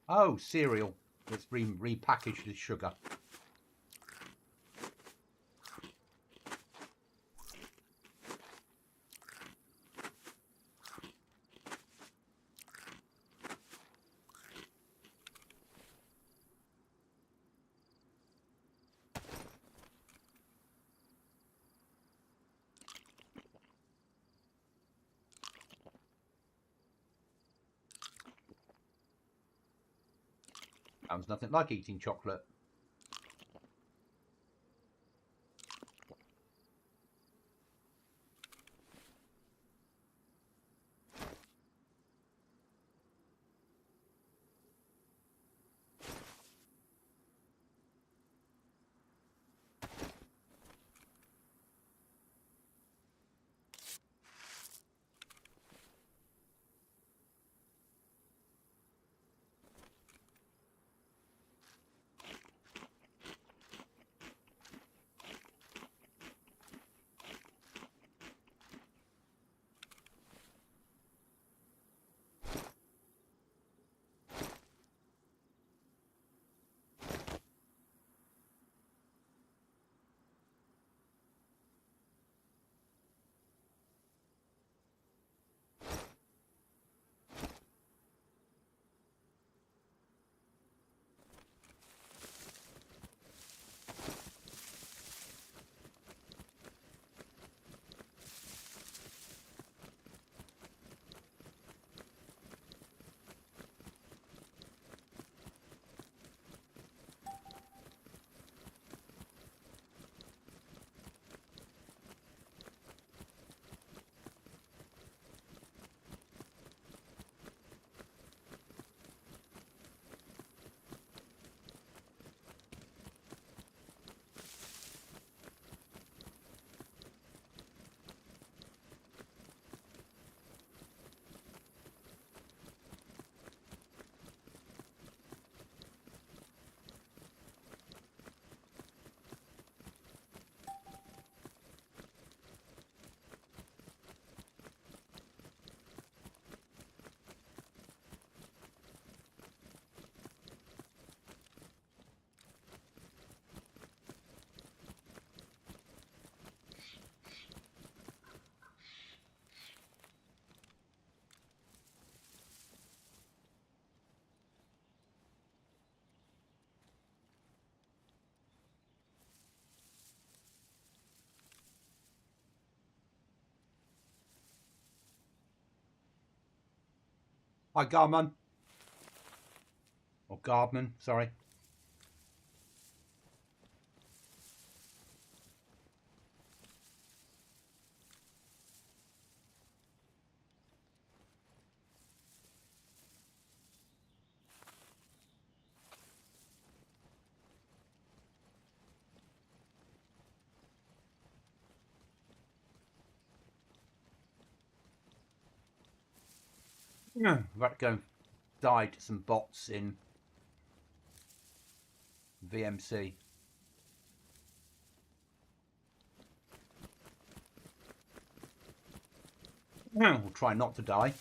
Oh, cereal. It's repackaged as sugar. Sounds nothing like eating chocolate. Hi, Garman. Or Gardman, sorry. I've got to go and died some bots in VMC. We'll try not to die.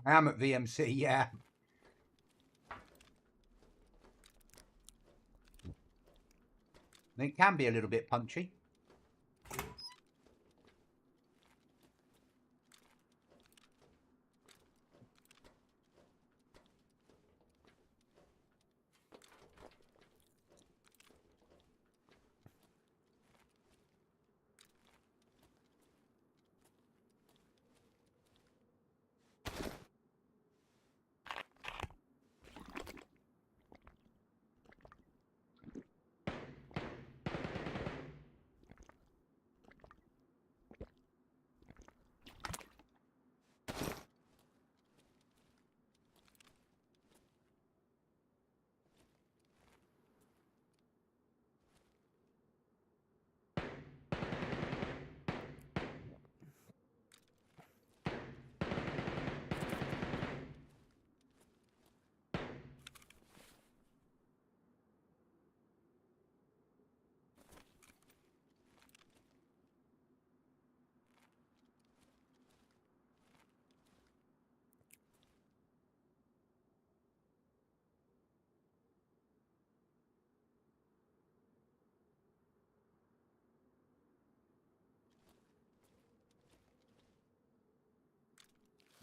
I am at VMC, yeah. It can be a little bit punchy.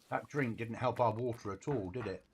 That drink didn't help our water at all, did it?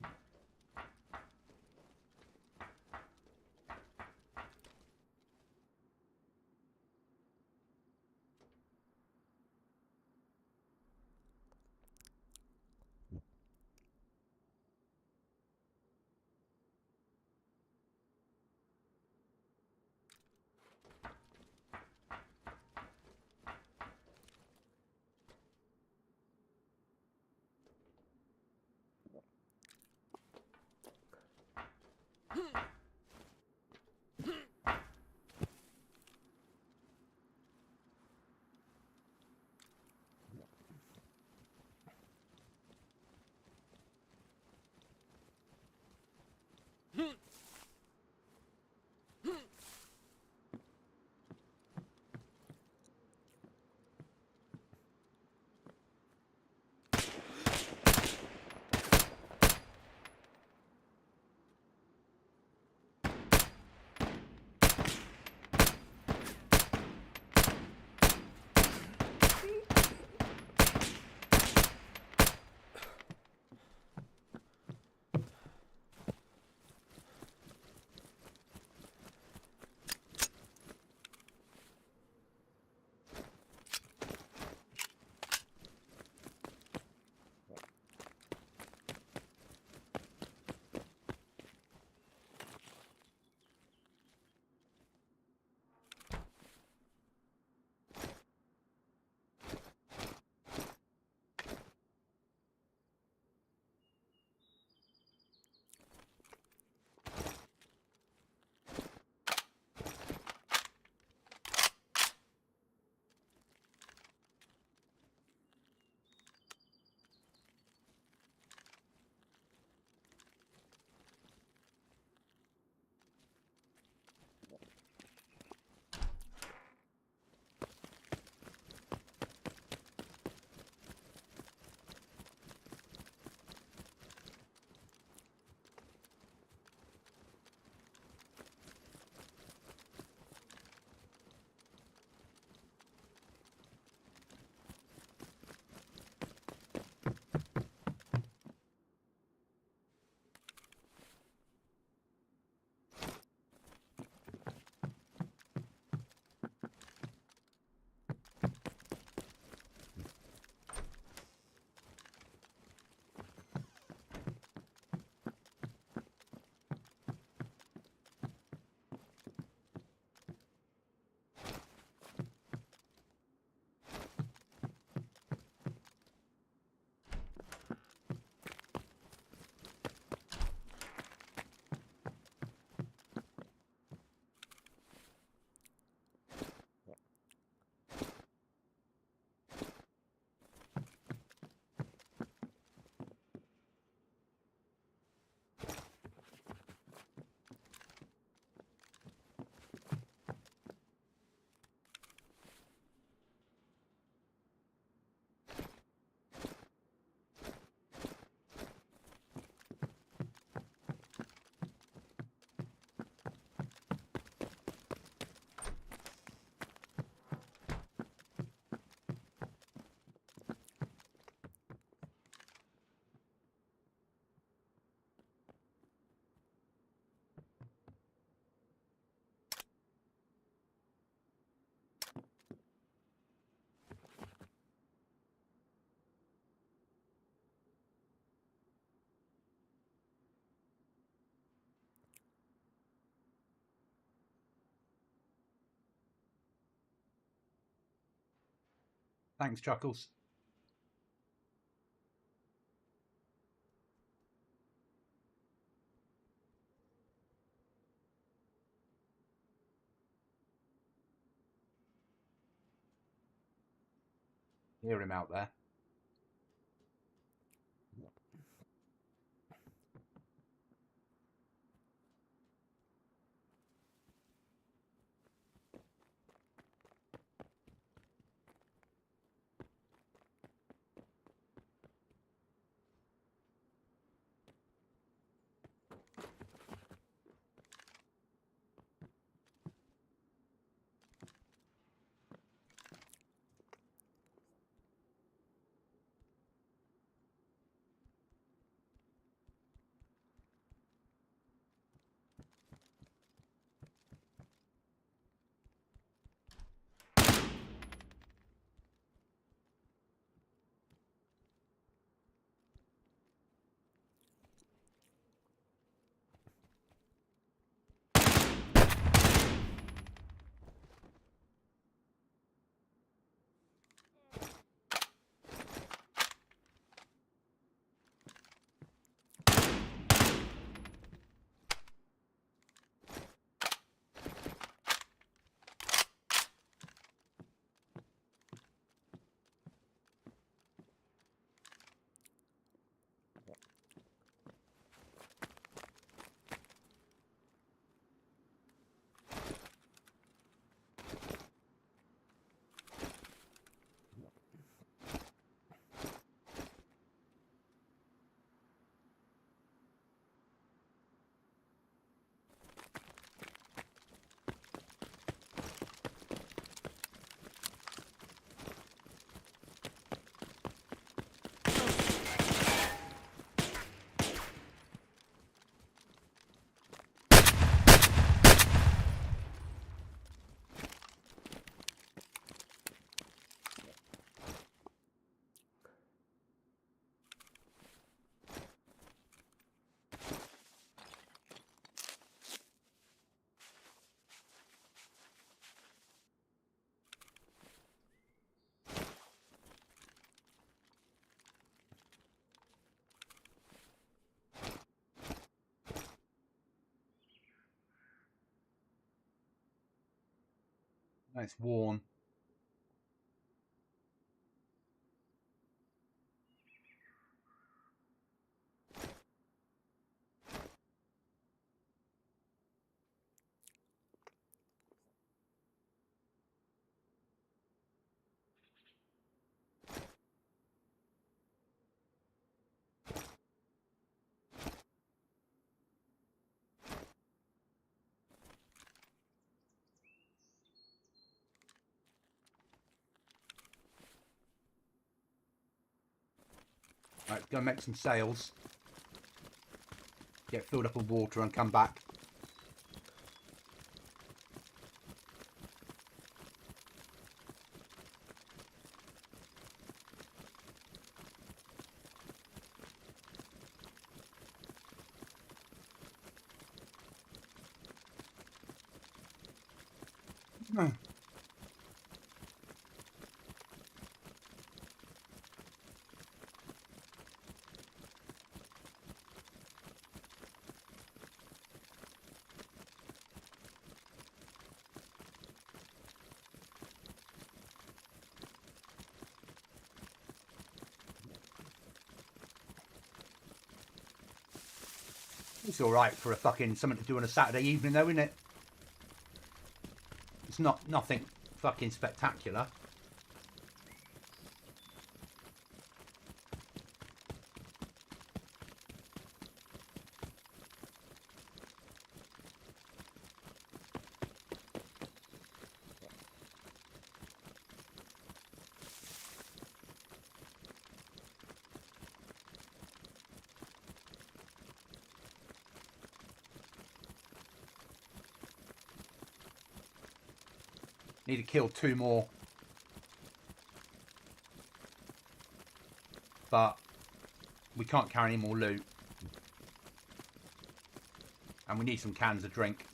Thanks, Chuckles. Hear him out there. It's worn. Right, go make some sails. Get filled up with water and come back. It's alright for a fucking something to do on a Saturday evening though, isn't it? It's nothing fucking spectacular. Need to kill 2 more. But we can't carry any more loot. And we need some cans of drink.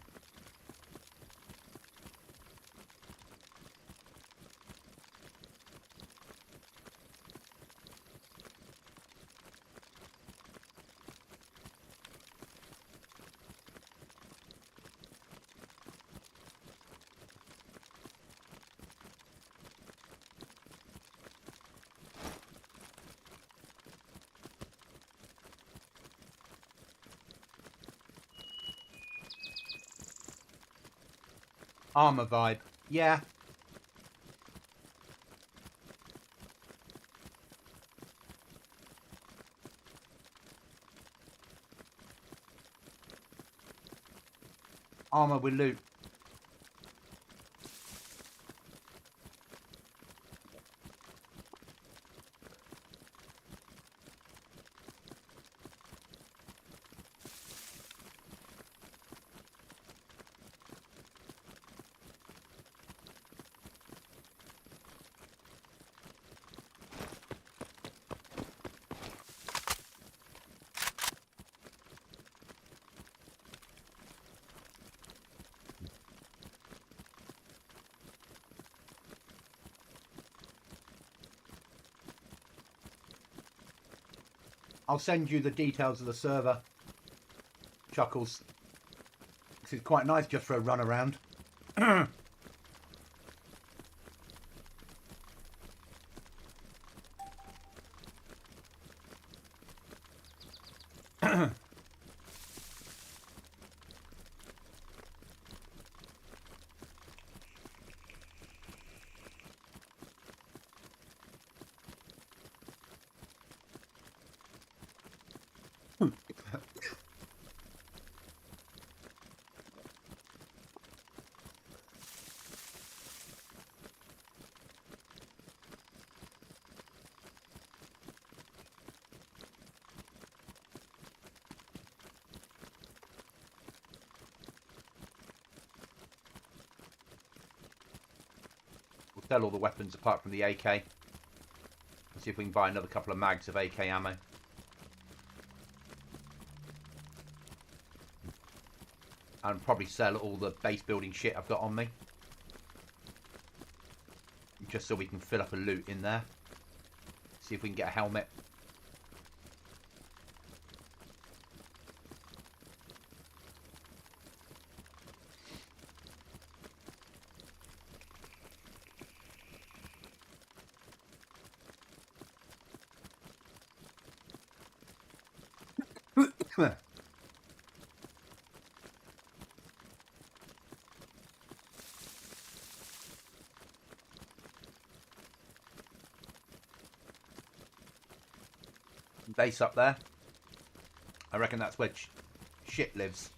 Armor vibe. Yeah. Armor with loot. I'll send you the details of the server, Chuckles. This is quite nice just for a run around. We'll sell all the weapons apart from the AK. And see if we can buy another couple of mags of AK ammo. And probably sell all the base building shit I've got on me. Just so we can fill up a loot in there. See if we can get a helmet. Base up there. I reckon that's where shit lives.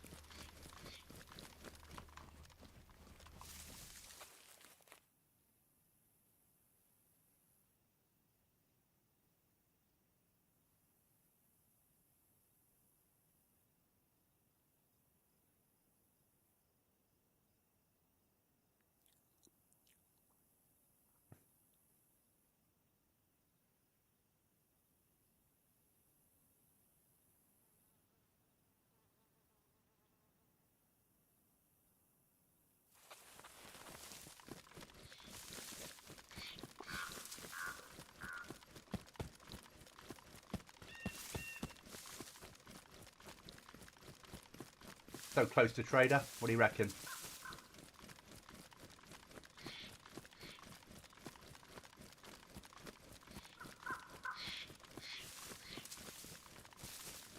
So close to trader. What do you reckon?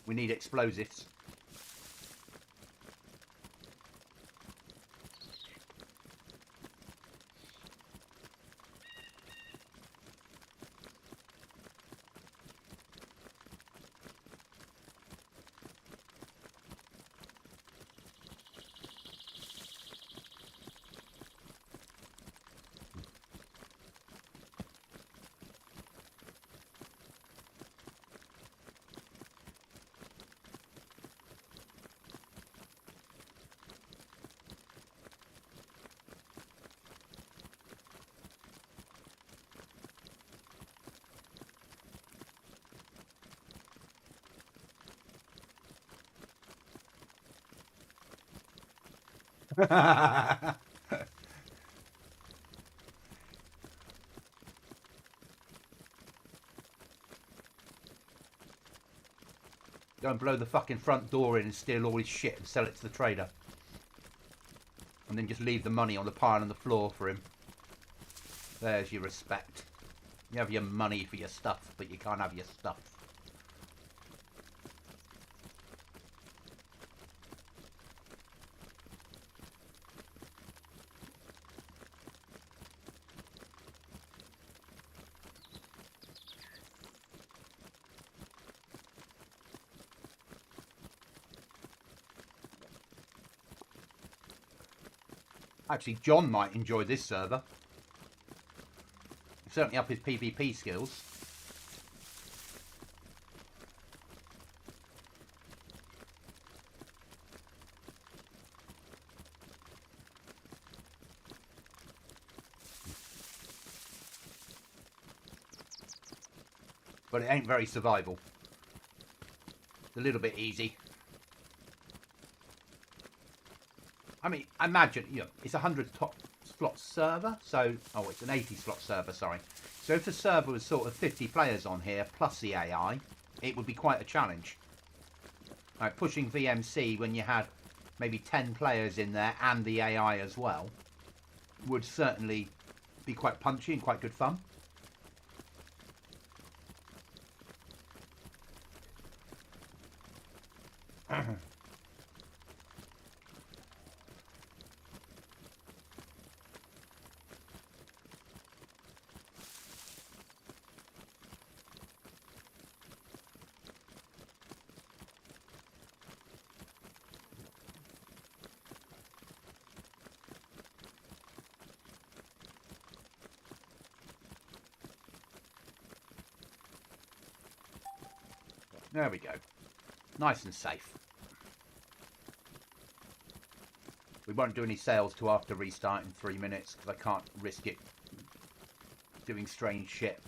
We need explosives. Go and blow the fucking front door in and steal all his shit and sell it to the trader. And then just leave the money on the pile on the floor for him. There's your respect. You have your money for your stuff, but you can't have your stuff. Actually, John might enjoy this server. Certainly up his PvP skills. But it ain't very survival. It's a little bit easy. I mean, imagine, you know, it's a 100 top slot server, so, oh, it's an 80 slot server, sorry. So if the server was sort of 50 players on here, plus the AI, it would be quite a challenge. Like pushing VMC when you had maybe 10 players in there and the AI as well, would certainly be quite punchy and quite good fun. There we go. Nice and safe. We won't do any sales till after restart in 3 minutes because I can't risk it doing strange shit.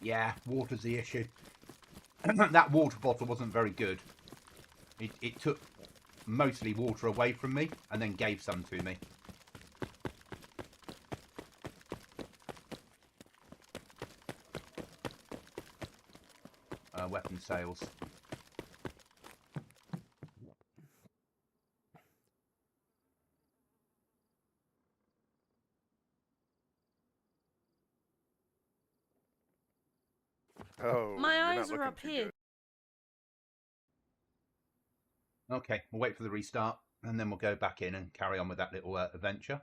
Yeah, water's the issue. That water bottle wasn't very good. It took mostly water away from me and then gave some to me. Weapon sales. Oh, My you're eyes not are looking up too here. good. Okay, we'll wait for the restart and then we'll go back in and carry on with that little adventure.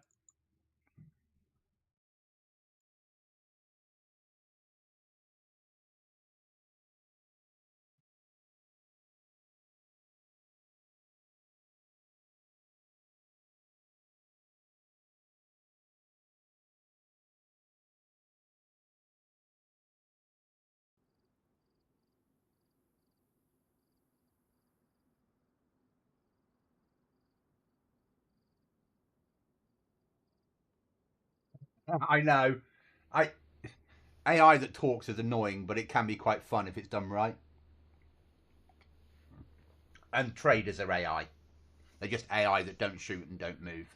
I know. AI that talks is annoying, but it can be quite fun if it's done right. And traders are AI. They're just AI that don't shoot and don't move.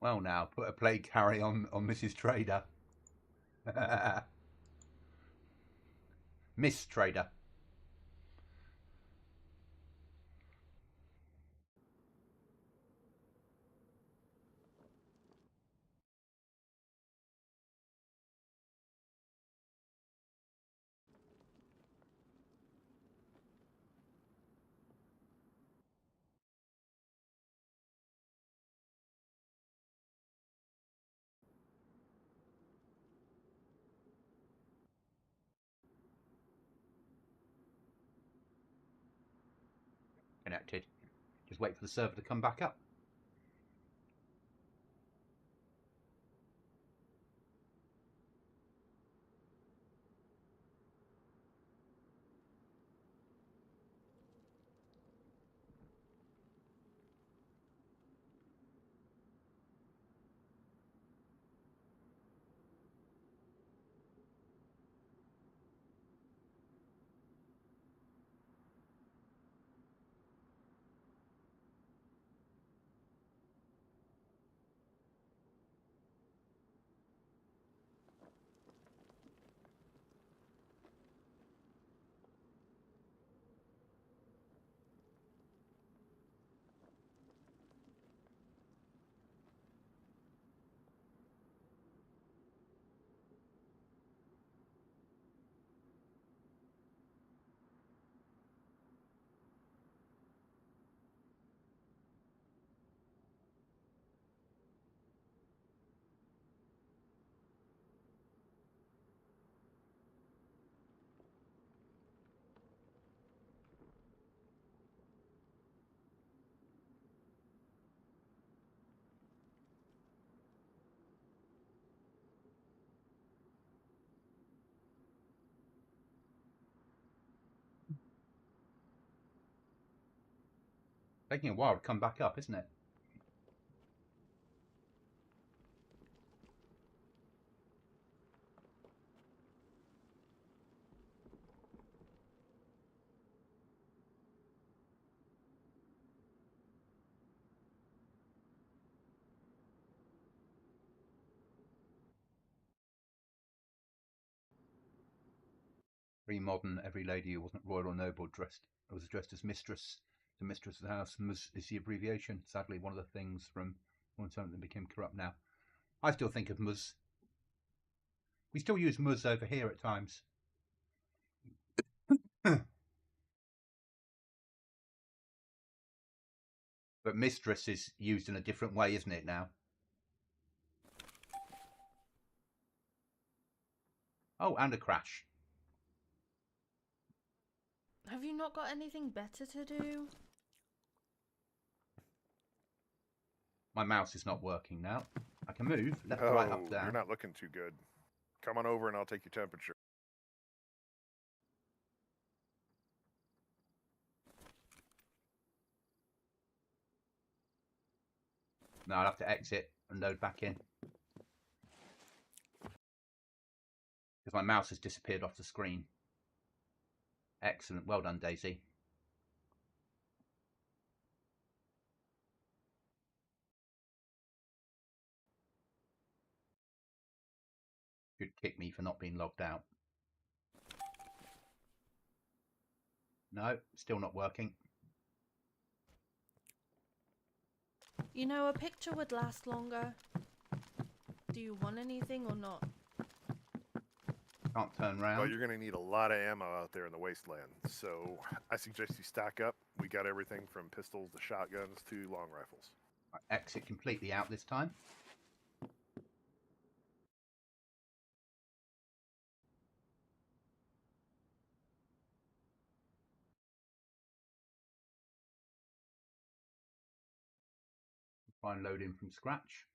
Well now, put a plague carry on Mrs. Trader. Miss Trader. Just wait for the server to come back up. Taking a while to come back up, isn't it? Very modern, every lady who wasn't royal or noble was dressed as mistress. The mistress of the house. Ms is the abbreviation. Sadly, one of the things from one time that became corrupt now. I still think of Ms. We still use Ms over here at times. But mistress is used in a different way, isn't it, now? Oh, and a crash. Have you not got anything better to do? My mouse is not working now. I can move left, right, up, down. You're not looking too good. Come on over and I'll take your temperature. No, I'll have to exit and load back in. Because my mouse has disappeared off the screen. Excellent. Well done, DayZ. Should kick me for not being logged out. No, still not working. You know, a picture would last longer. Do you want anything or not? Can't turn round. Well, you're going to need a lot of ammo out there in the wasteland. So I suggest you stack up. We got everything from pistols to shotguns to long rifles. I exit completely out this time. Try and load in from scratch.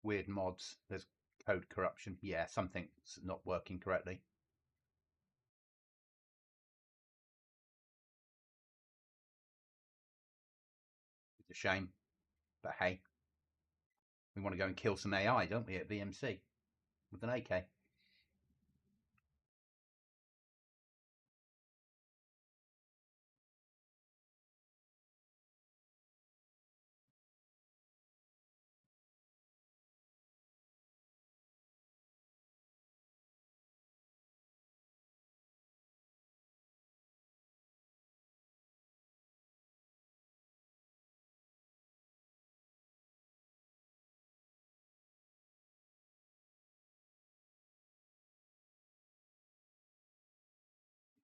Weird mods. There's code corruption. Yeah, something's not working correctly. It's a shame. But hey, we want to go and kill some AI, don't we, at VMC? With an AK.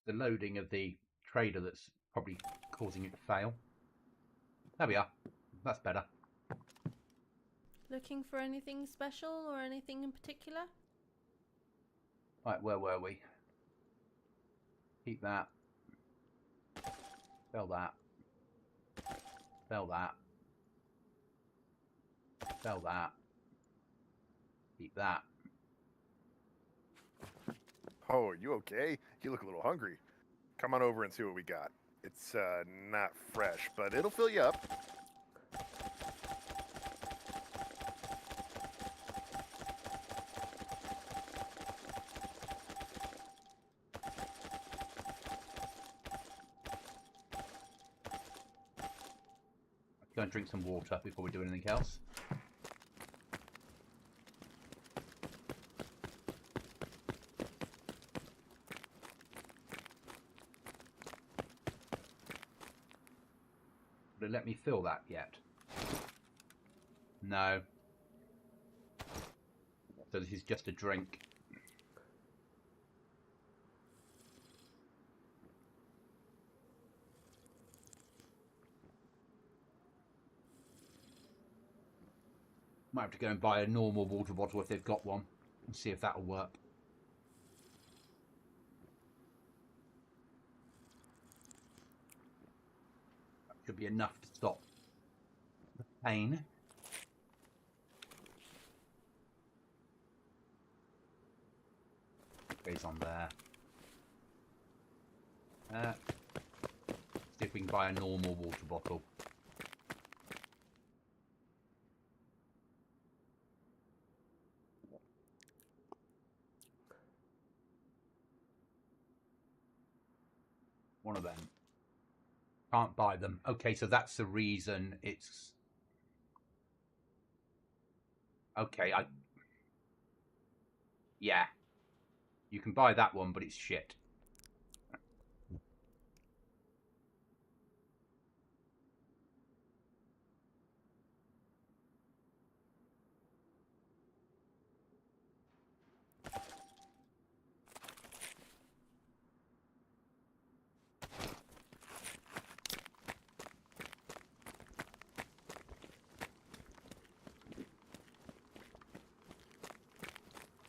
The loading of the trader that's probably causing it to fail. There we are. That's better. Looking for anything special or anything in particular? Right, where were we? Keep that. Sell that. Sell that. Sell that. Keep that. Oh, are you okay? You look a little hungry. Come on over and see what we got. It's not fresh, but it'll fill you up. Go and drink some water before we do anything else. Will it let me fill that yet? No. So this is just a drink. Might have to go and buy a normal water bottle if they've got one and see if that'll work. That should be enough to stop the pain. Goes on there. See if we can buy a normal water bottle. One of them. Can't buy them. Okay, so that's the reason it's... Okay, yeah. You can buy that one, but it's shit.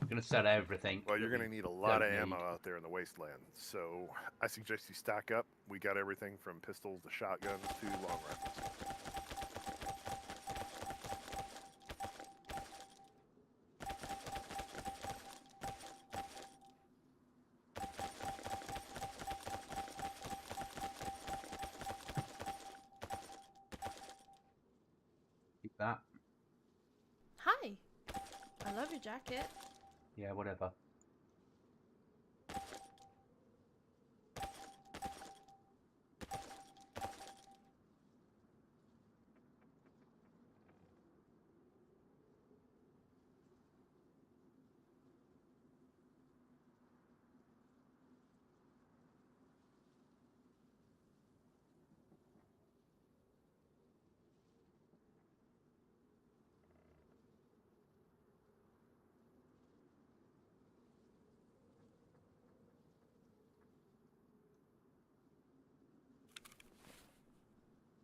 Going to sell everything. Well, you're going to need a lot of don't ammo need. out there in the wasteland. So I suggest you stack up. We got everything from pistols to shotguns to long rifles. Keep that. Hi. I love your jacket. Yeah, whatever.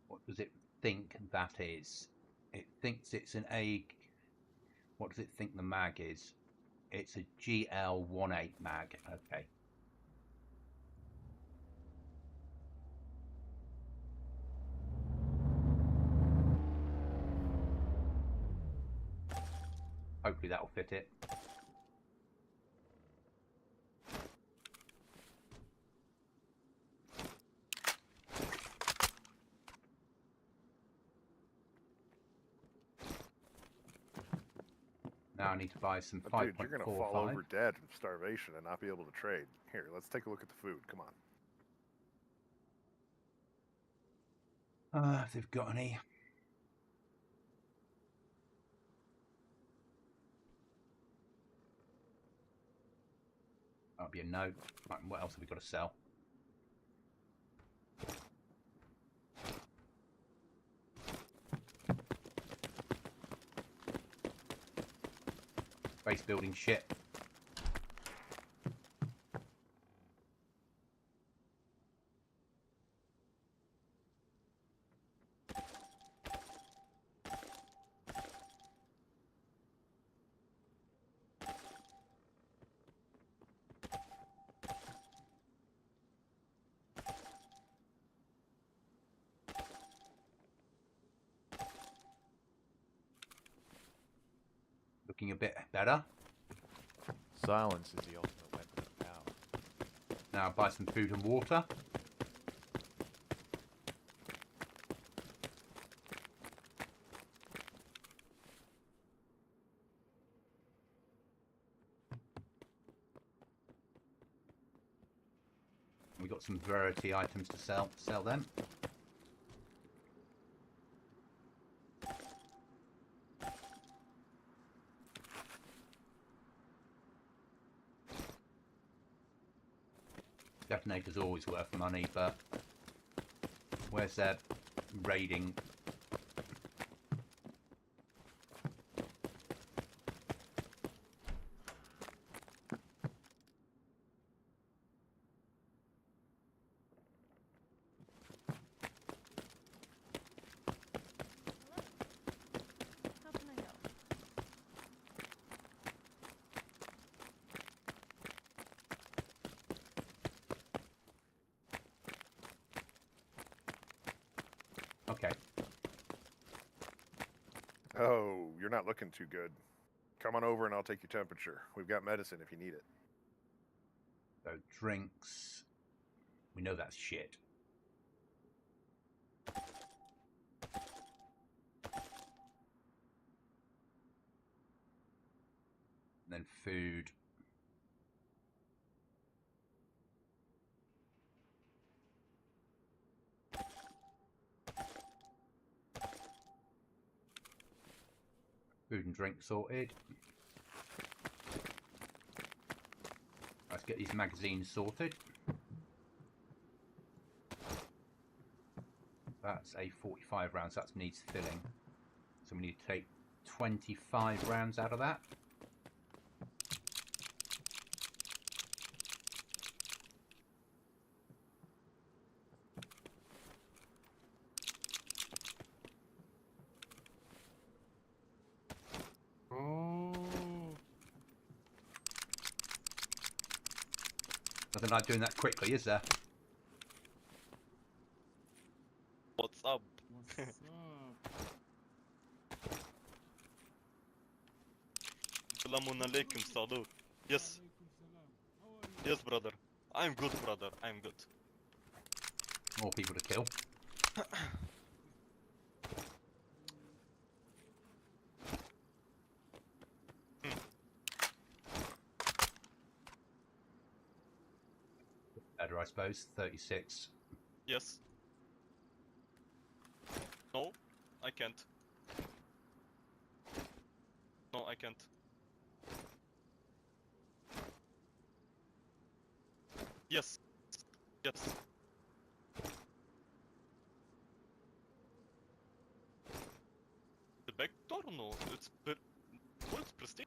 What does it think that is? It thinks it's an A. What does it think the mag is? It's a GL18 mag. Okay. Hopefully that'll fit it. Now I need to buy some Dude, you're going to fall 5.45. over dead from starvation and not be able to trade. Here, let's take a look at the food. Come on. If they've got any. That'll be a no. Right, what else have we got to sell? Base building shit. Looking a bit better. Silence is the ultimate weapon of power. Now buy some food and water. We got some rarity items to sell. Sell them. Detonator's always worth money, but where's their raiding? How can I help? Okay. Oh, you're not looking too good. Come on over and I'll take your temperature. We've got medicine if you need it. So drinks. We know that's shit. And then food. Food and drink sorted. Let's get these magazines sorted. That's a 45 rounds, that needs filling. So we need to take 25 rounds out of that. Nothing like doing that quickly, is there? What's up? Assalamu alaikum, salud. Yes. Yes, brother. I'm good, brother. I'm good. More people to kill. Better, I suppose. 36. Yes. No, I can't. No, I can't. Yes. Yes. The back door? No, it's no, it's pristine.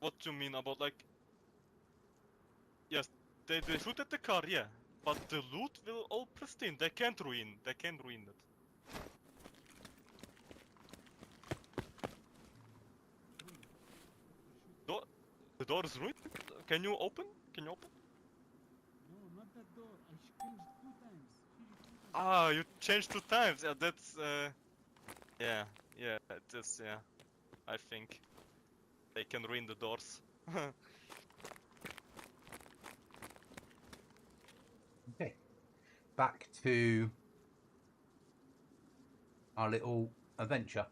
What do you mean about like? Yes, they shoot at the car, yeah, but the loot will all pristine. They can't ruin it. The door is ruined. Can you open? Can you open? No, not that door. I changed 2 times. Ah, you changed 2 times. Yeah, that's yeah, it is. Yeah, I think they can ruin the doors. Okay. Back to our little adventure.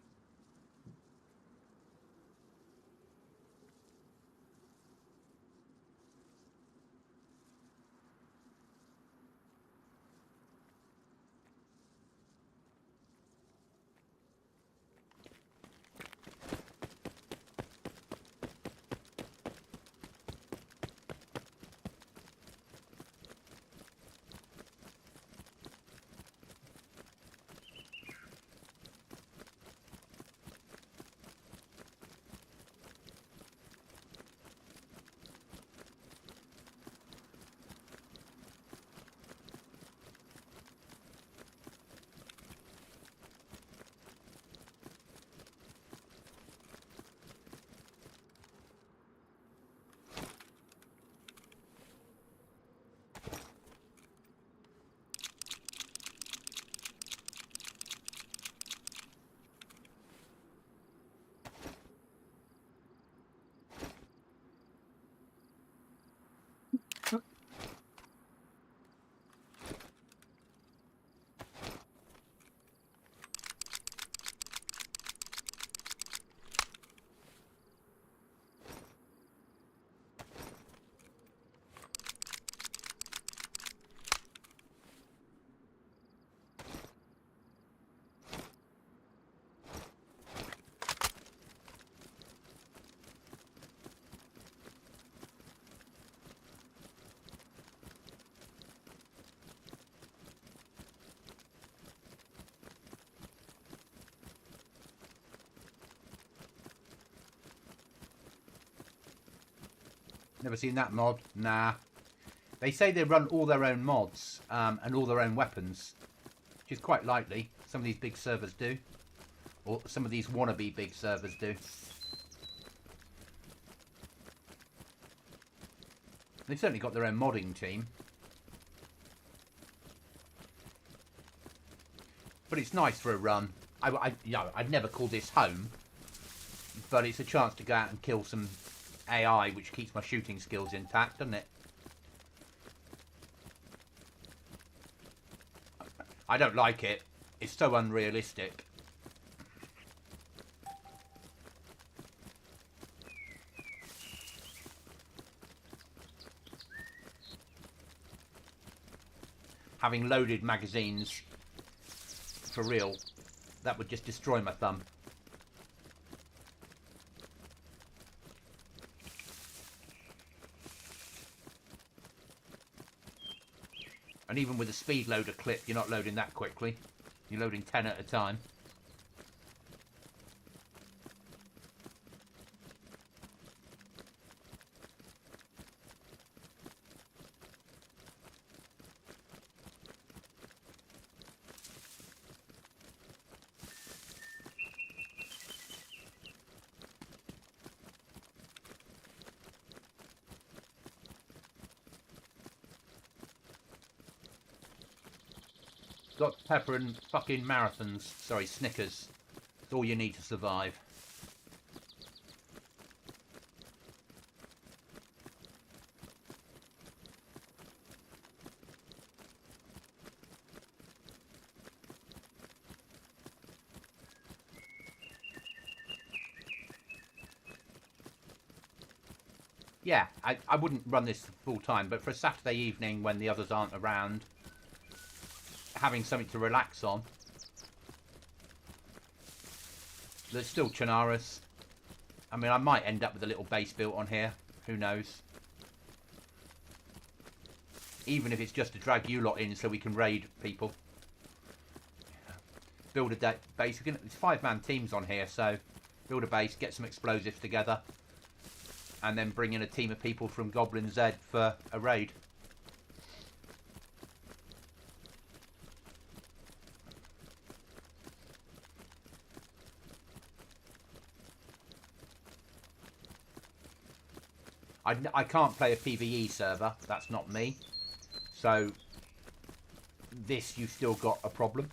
Never seen that mod. Nah. They say they run all their own mods and all their own weapons, which is quite likely. Some of these big servers do. Or some of these wannabe big servers do. They've certainly got their own modding team. But it's nice for a run. I'd never call this home. But it's a chance to go out and kill some AI, which keeps my shooting skills intact, doesn't it? I don't like it. It's so unrealistic. Having loaded magazines, for real, that would just destroy my thumb. And even with a speed loader clip, you're not loading that quickly. You're loading 10 at a time. Dr. Pepper and fucking marathons. Sorry, Snickers. It's all you need to survive. Yeah, I wouldn't run this full time, but for a Saturday evening when the others aren't around, having something to relax on. There's still Chinaris. I mean, I might end up with a little base built on here. Who knows? Even if it's just to drag you lot in so we can raid people. Build a base. It's 5-man teams on here, so build a base, get some explosives together, and then bring in a team of people from GoblinZ for a raid. I can't play a PvE server, that's not me. So, this, you've still got a problem.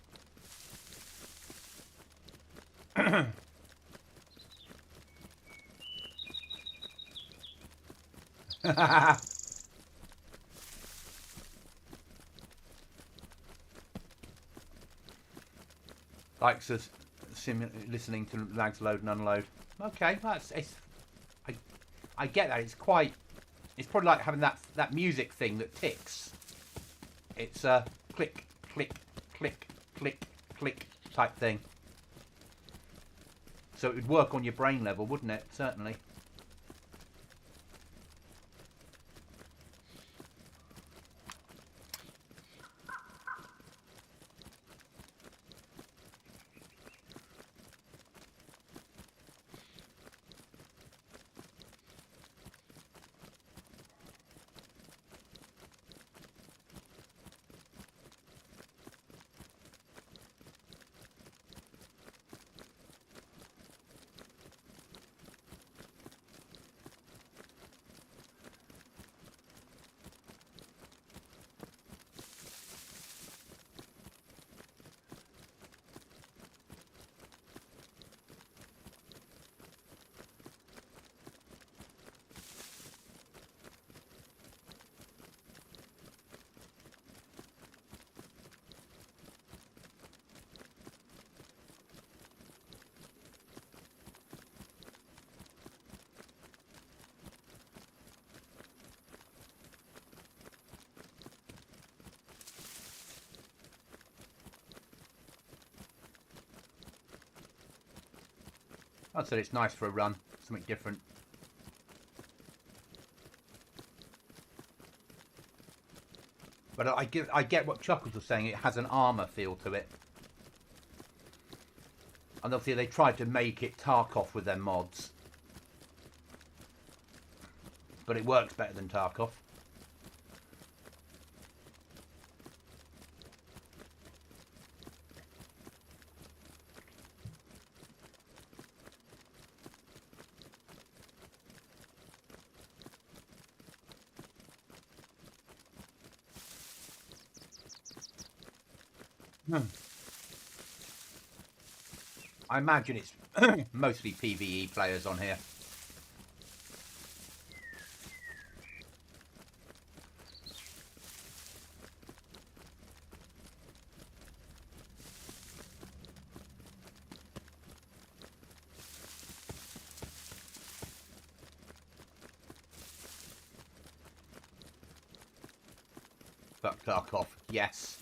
Likes us listening to lags load and unload. Okay, I get that. It's probably like having that music thing that ticks. It's a click, click, click, click, click type thing. So it would work on your brain level, wouldn't it? Certainly. I'd say it's nice for a run, something different. But I get what Chuckles was saying, it has an armour feel to it. And obviously they tried to make it Tarkov with their mods. but it works better than Tarkov. I imagine it's mostly PvE players on here. Fuck Tarkov, yes.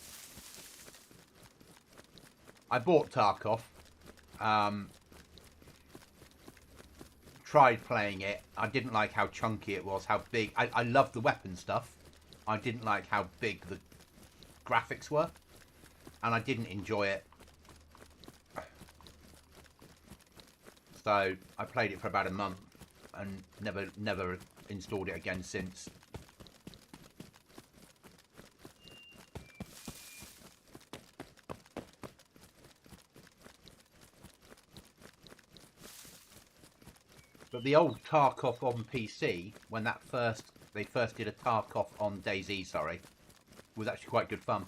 I bought Tarkov. Tried playing it. I didn't like how chunky it was, how big. I loved the weapon stuff. I didn't like how big the graphics were. And I didn't enjoy it. So I played it for about a month and never installed it again since. But the old Tarkov on PC, when they first did a Tarkov on DayZ, sorry, was actually quite good fun.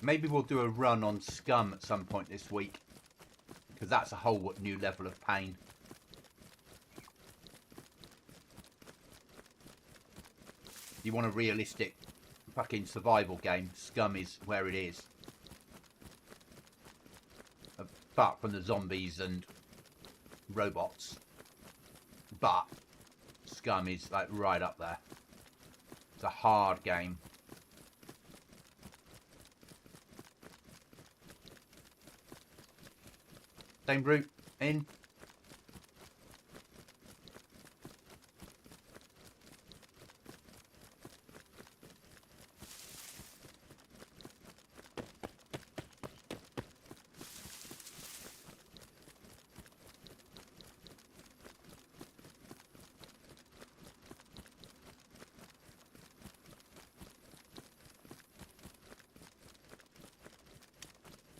Maybe we'll do a run on Scum at some point this week, because that's a whole new level of pain. You want a realistic fucking survival game, Scum is where it is. Apart from the zombies and robots. But Scum is like right up there. It's a hard game. Same route in.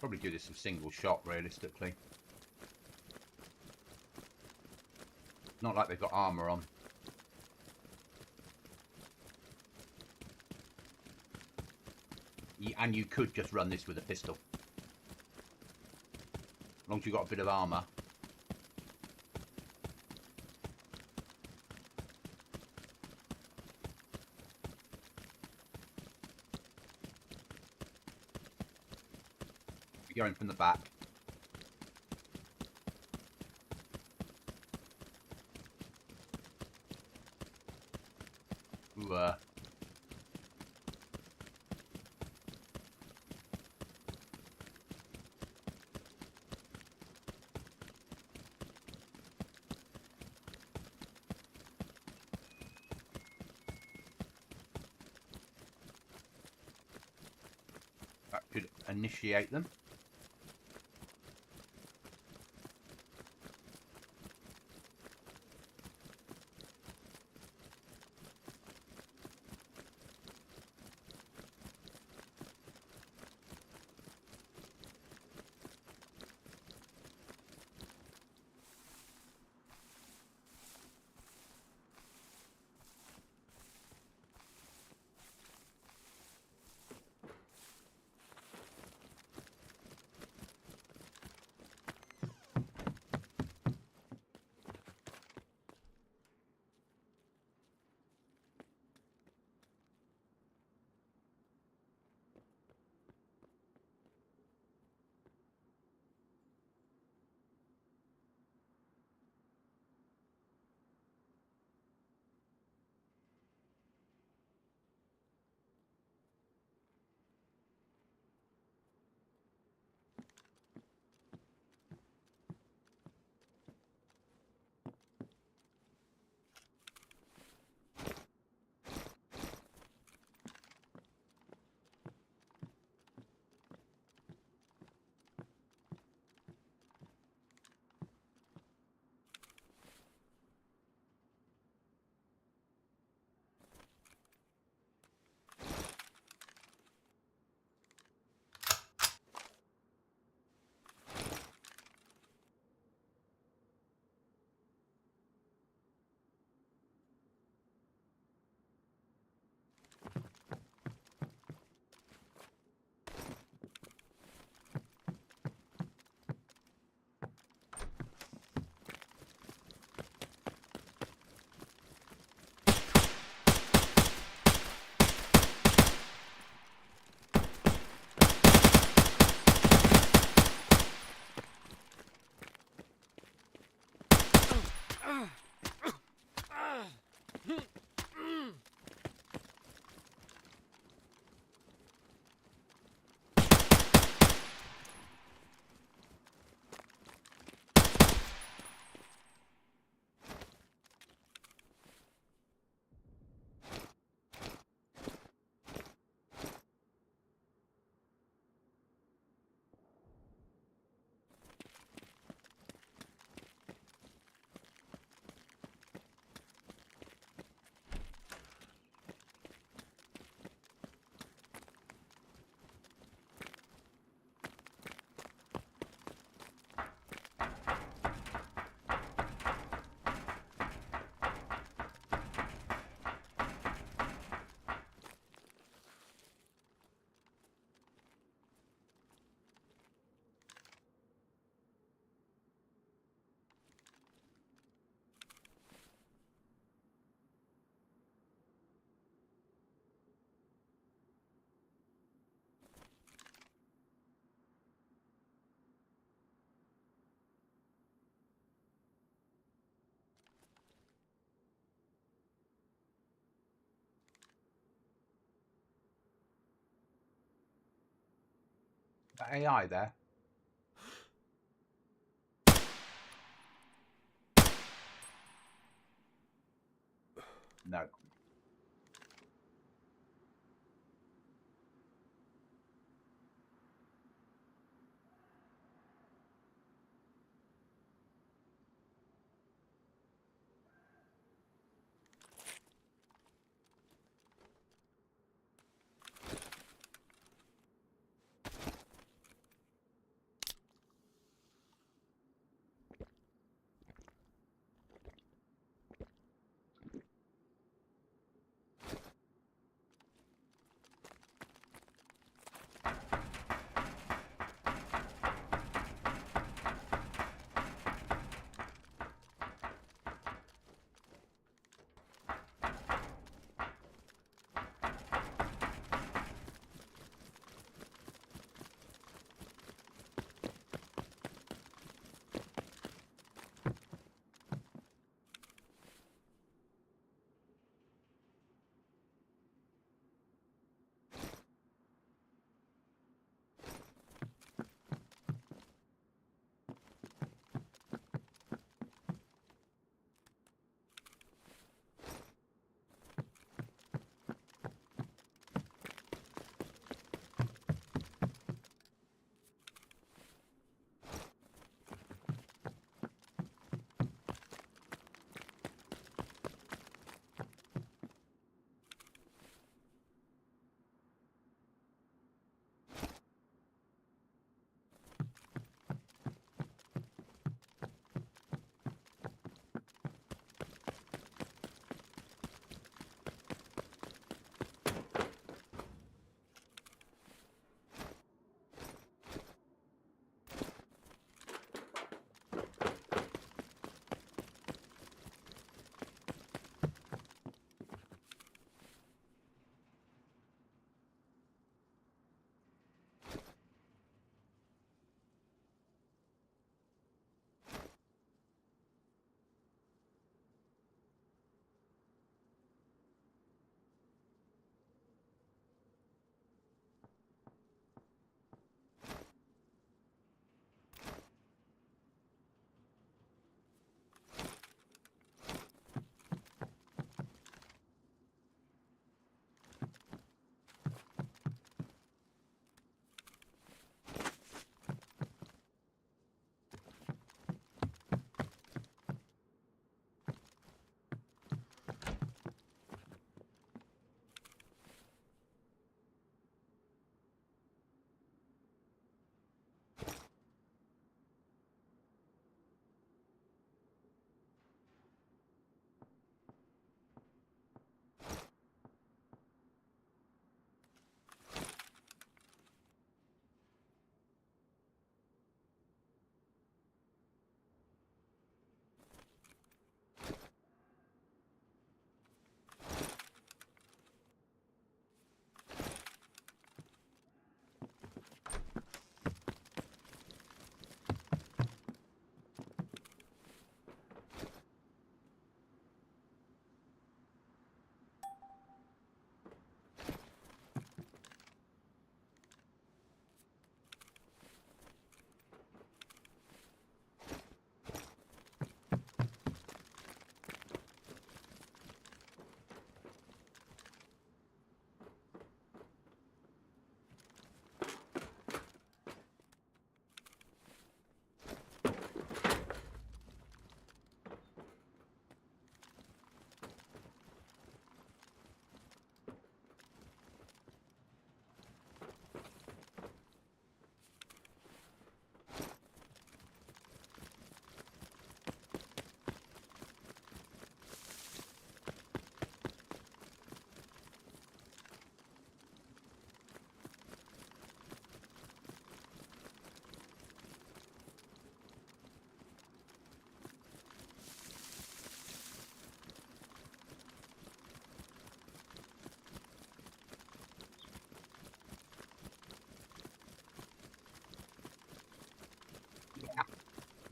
Probably do this with single shot realistically. Not like they've got armour on. And you could just run this with a pistol. As long as you've got a bit of armour. You're going from the back. Ooh, that could initiate them. That AI there. No.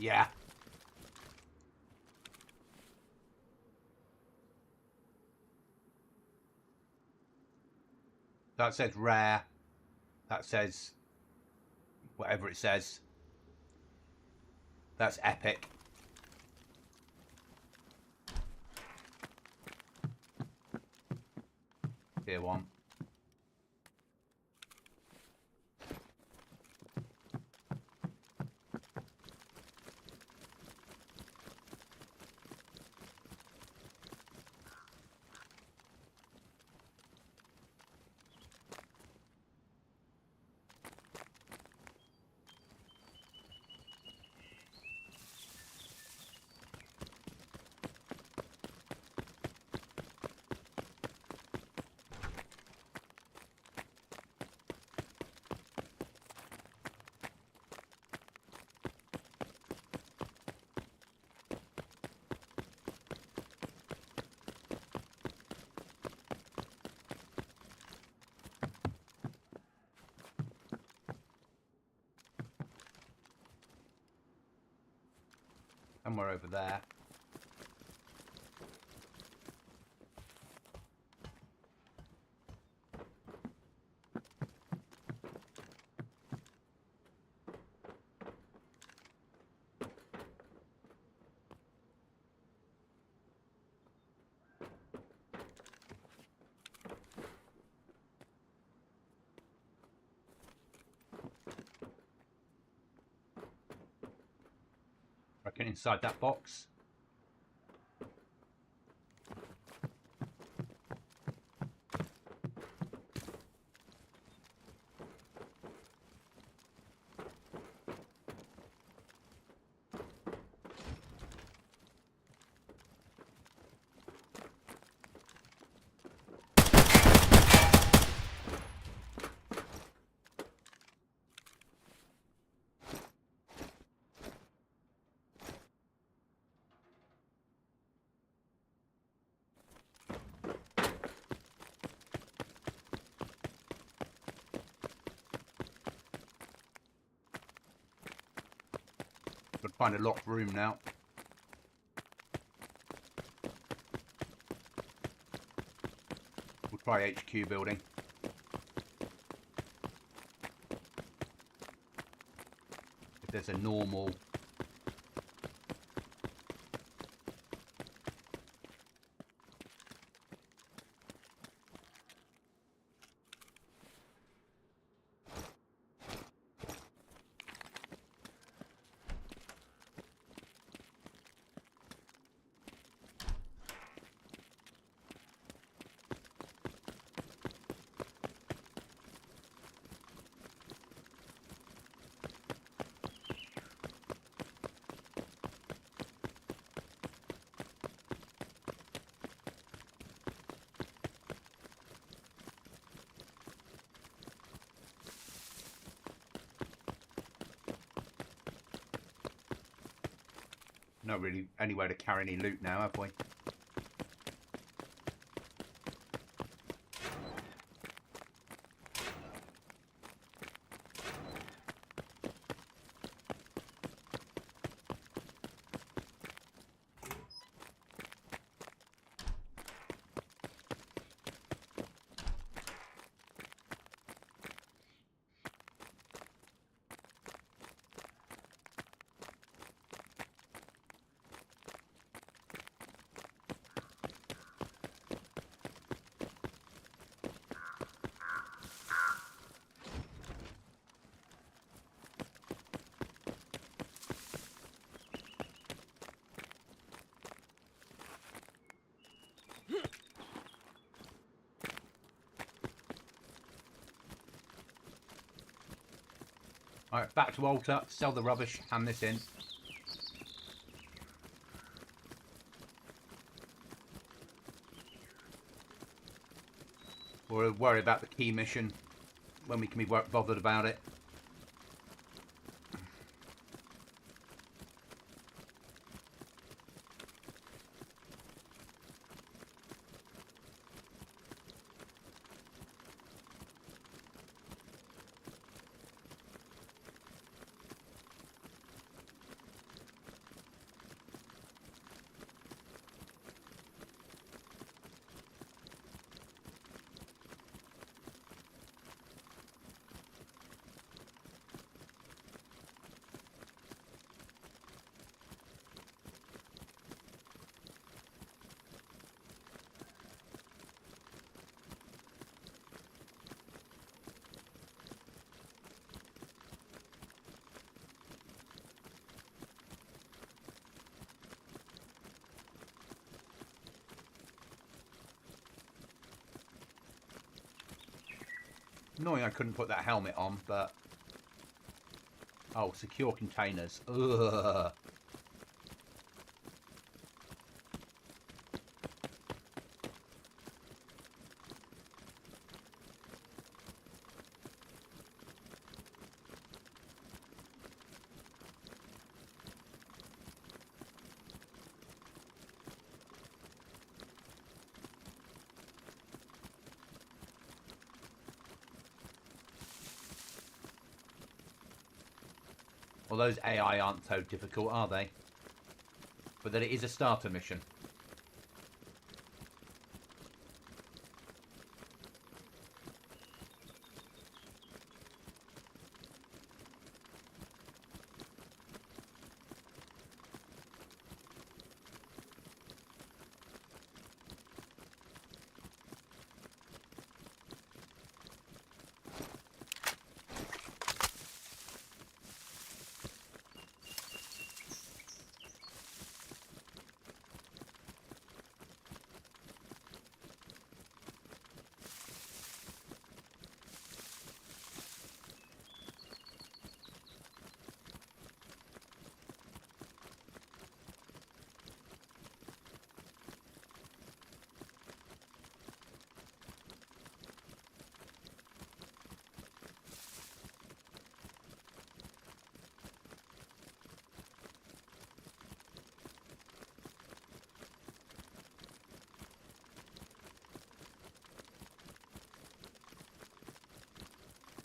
Yeah. That says rare. That says Whatever it says. That's epic. Tier 1. Somewhere over there. Reckon inside that box. Got to find a locked room now. We'll try HQ building. If there's a normal... Not really anywhere to carry any loot now, have we? Alright, back to altar, sell the rubbish, hand this in. We'll worry about the key mission when we can be bothered about it. Annoying I couldn't put that helmet on, but... Oh, secure containers. Ugh. Well, those AI aren't so difficult, are they? But then it is a starter mission.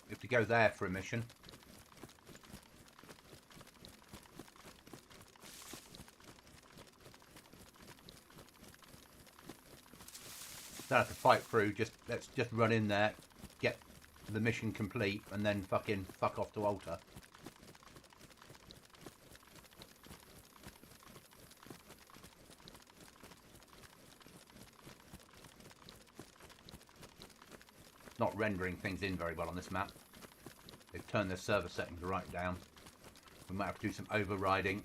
You have to go there for a mission. Don't have to fight through, let's just run in there, get the mission complete, and then fucking fuck off to Alta. Not rendering things in very well on this map. They've turned their server settings right down. We might have to do some overriding.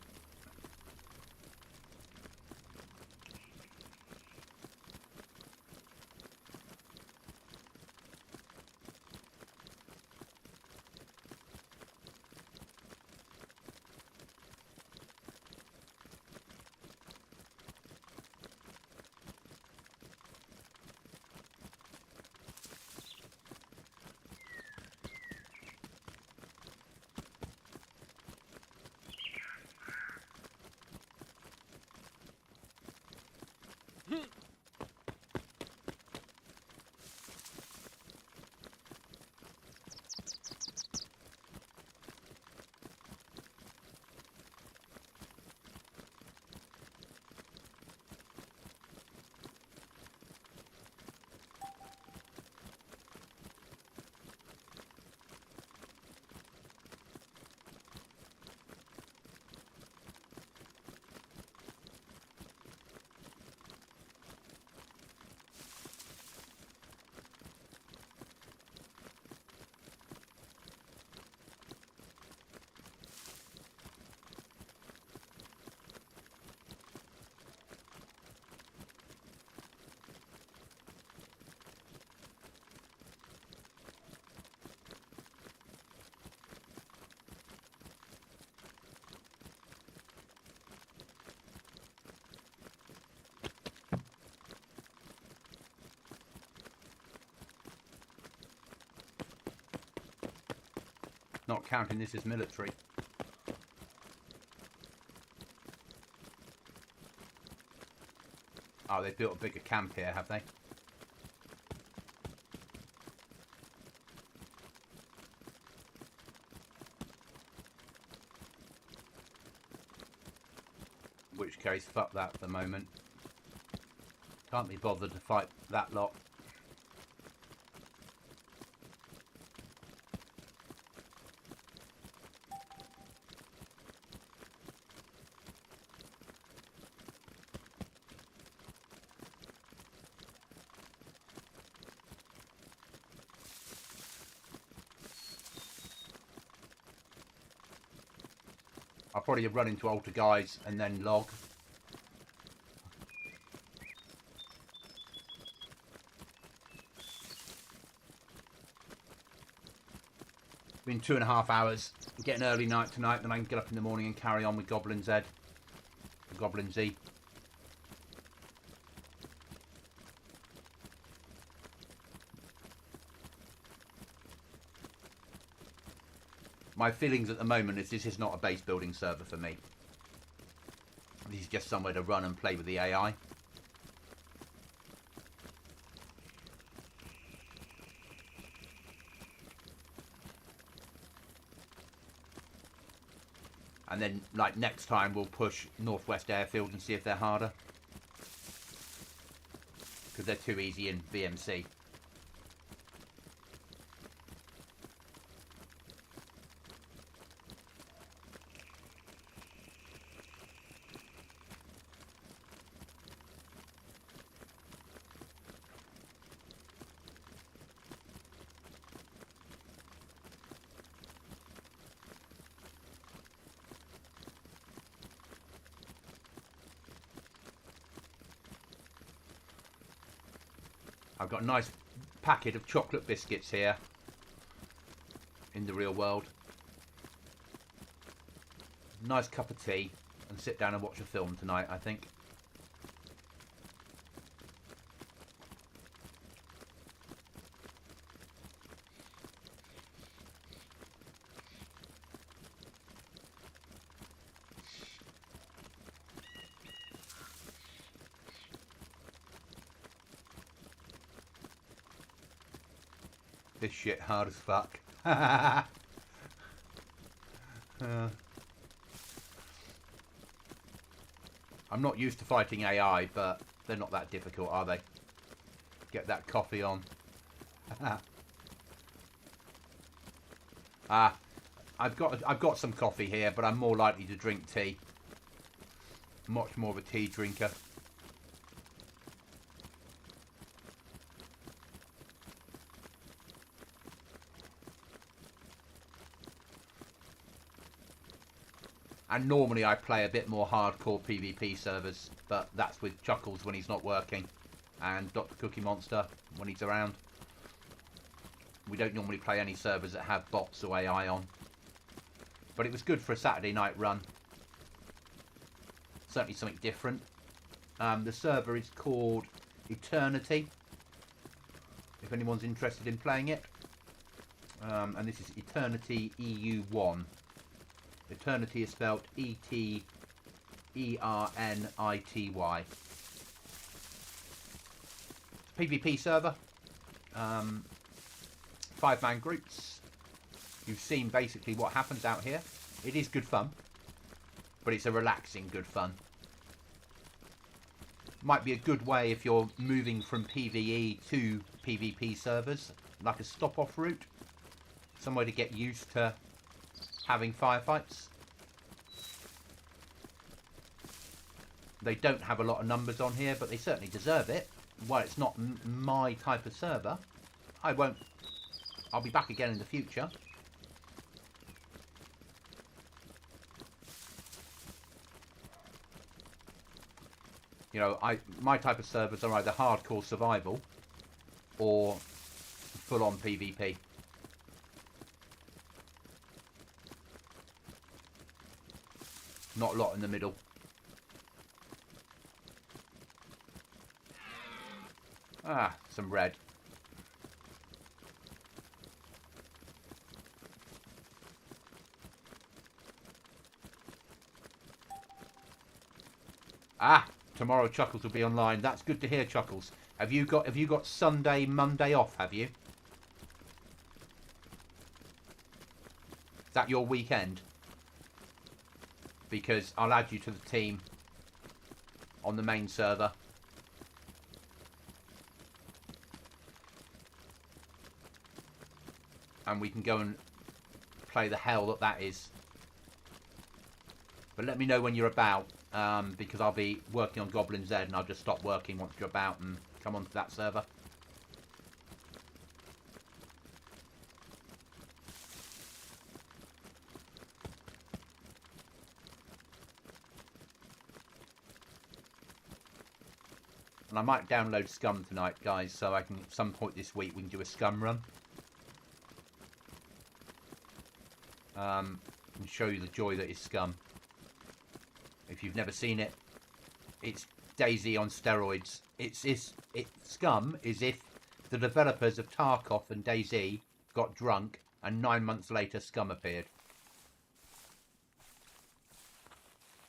Not counting this as military. Oh, they've built a bigger camp here, have they? In which case, fuck that at the moment. Can't be bothered to fight that lot. I'll probably run into Alta guys and then log. Been 2.5 hours. Getting early night tonight, then I can get up in the morning and carry on with GoblinZ. GoblinZ. My feelings at the moment is this is not a base building server for me. This is just somewhere to run and play with the AI. And then, like, next time we'll push Northwest Airfield and see if they're harder. Because they're too easy in VMC. I've got a nice packet of chocolate biscuits here in the real world. Nice cup of tea and sit down and watch a film tonight, I think. This shit hard as fuck. I'm not used to fighting AI, but they're not that difficult, are they? Get that coffee on. I've got some coffee here, but I'm more likely to drink tea. Much more of a tea drinker. And normally I play a bit more hardcore PvP servers, but that's with Chuckles when he's not working, and Dr. Cookie Monster when he's around. We don't normally play any servers that have bots or AI on. But it was good for a Saturday night run. Certainly something different. The server is called Eternity, if anyone's interested in playing it. And this is Eternity EU1. Eternity is spelled E-T-E-R-N-I-T-Y. PvP server. 5-man groups. You've seen basically what happens out here. It is good fun. But it's a relaxing good fun. Might be a good way if you're moving from PvE to PvP servers. Like a stop-off route. Some way to get used to having firefights. They don't have a lot of numbers on here, but they certainly deserve it. While it's not my type of server, I'll be back again in the future. You know, my type of servers are either hardcore survival or full-on PvP. Not a lot in the middle. Ah, some red. Ah, tomorrow Chuckles will be online. That's good to hear, Chuckles. Have you got Sunday, Monday off, have you? Is that your weekend? Because I'll add you to the team on the main server. And we can go and play the hell that is. But let me know when you're about, because I'll be working on GoblinZ and I'll just stop working once you're about and come onto that server. And I might download Scum tonight, guys, so I can, at some point this week, we can do a Scum run. and show you the joy that is Scum. If you've never seen it, it's DayZ on steroids. Scum is if the developers of Tarkov and DayZ got drunk and 9 months later Scum appeared.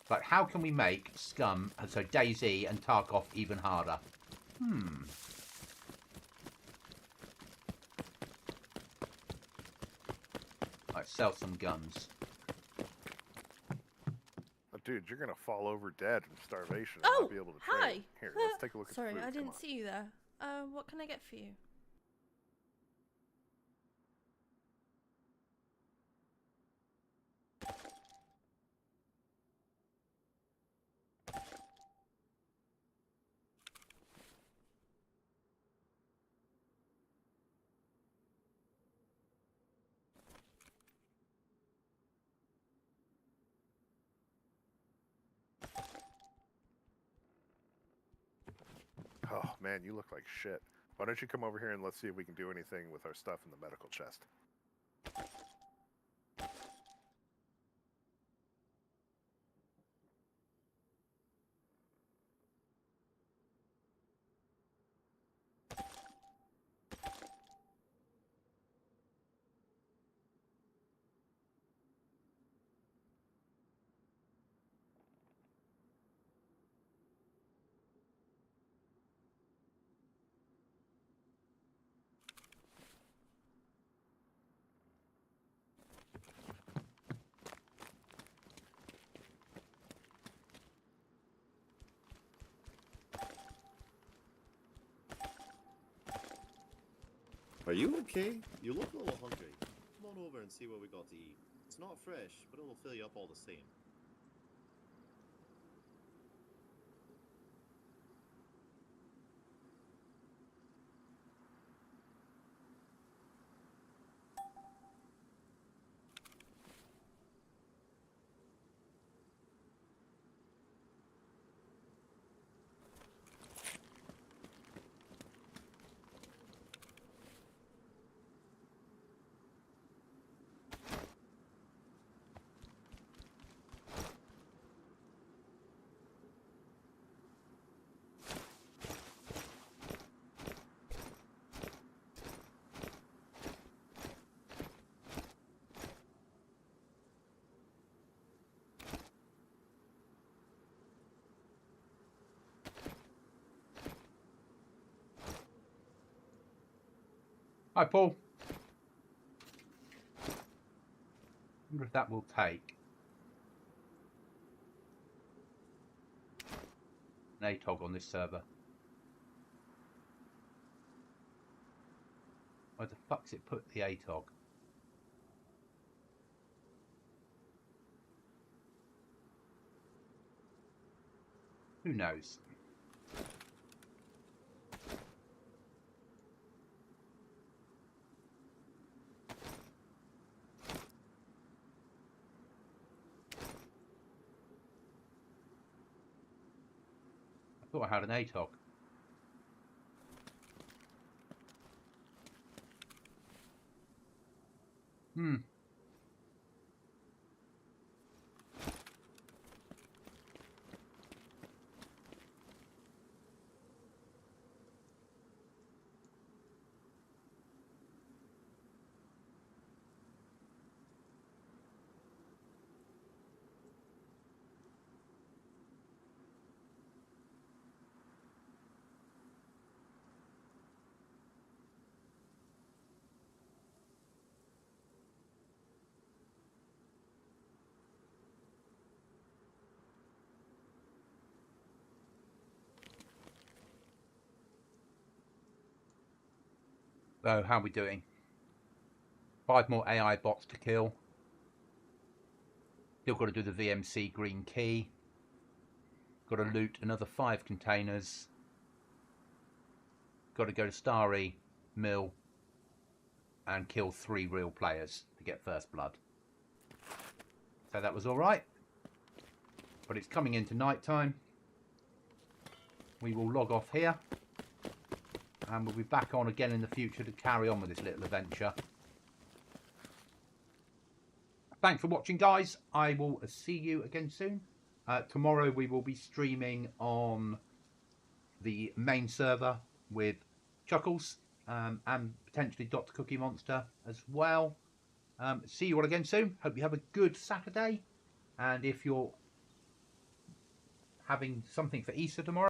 But how can we make Scum, so DayZ and Tarkov, even harder? Let's sell some guns. Oh, dude, you're gonna fall over dead from starvation and Oh, not be able to hi. trade. Here, let's take a look at Sorry, the food. I Come didn't on. see you there. What can I get for you? Oh man, you look like shit. Why don't you come over here and let's see if we can do anything with our stuff in the medical chest. Are you okay? You look a little hungry. Come on over and see what we got to eat. It's not fresh, but it'll fill you up all the same. Hi, Paul. Wonder if that will take. An ATOG on this server. Where the fuck's it put the ATOG? Who knows? I thought I had an ATOG. So, how are we doing? 5 more AI bots to kill. Still got to do the VMC green key. Got to loot another 5 containers. Got to go to Starry Mill and kill 3 real players to get first blood. So that was alright. But it's coming into night time. We will log off here. And we'll be back on again in the future to carry on with this little adventure. thanks for watching, guys. I will see you again soon. Tomorrow we will be streaming on the main server with Chuckles and potentially Dr. Cookie Monster as well. See you all again soon. Hope you have a good Saturday. And if you're having something for Easter tomorrow,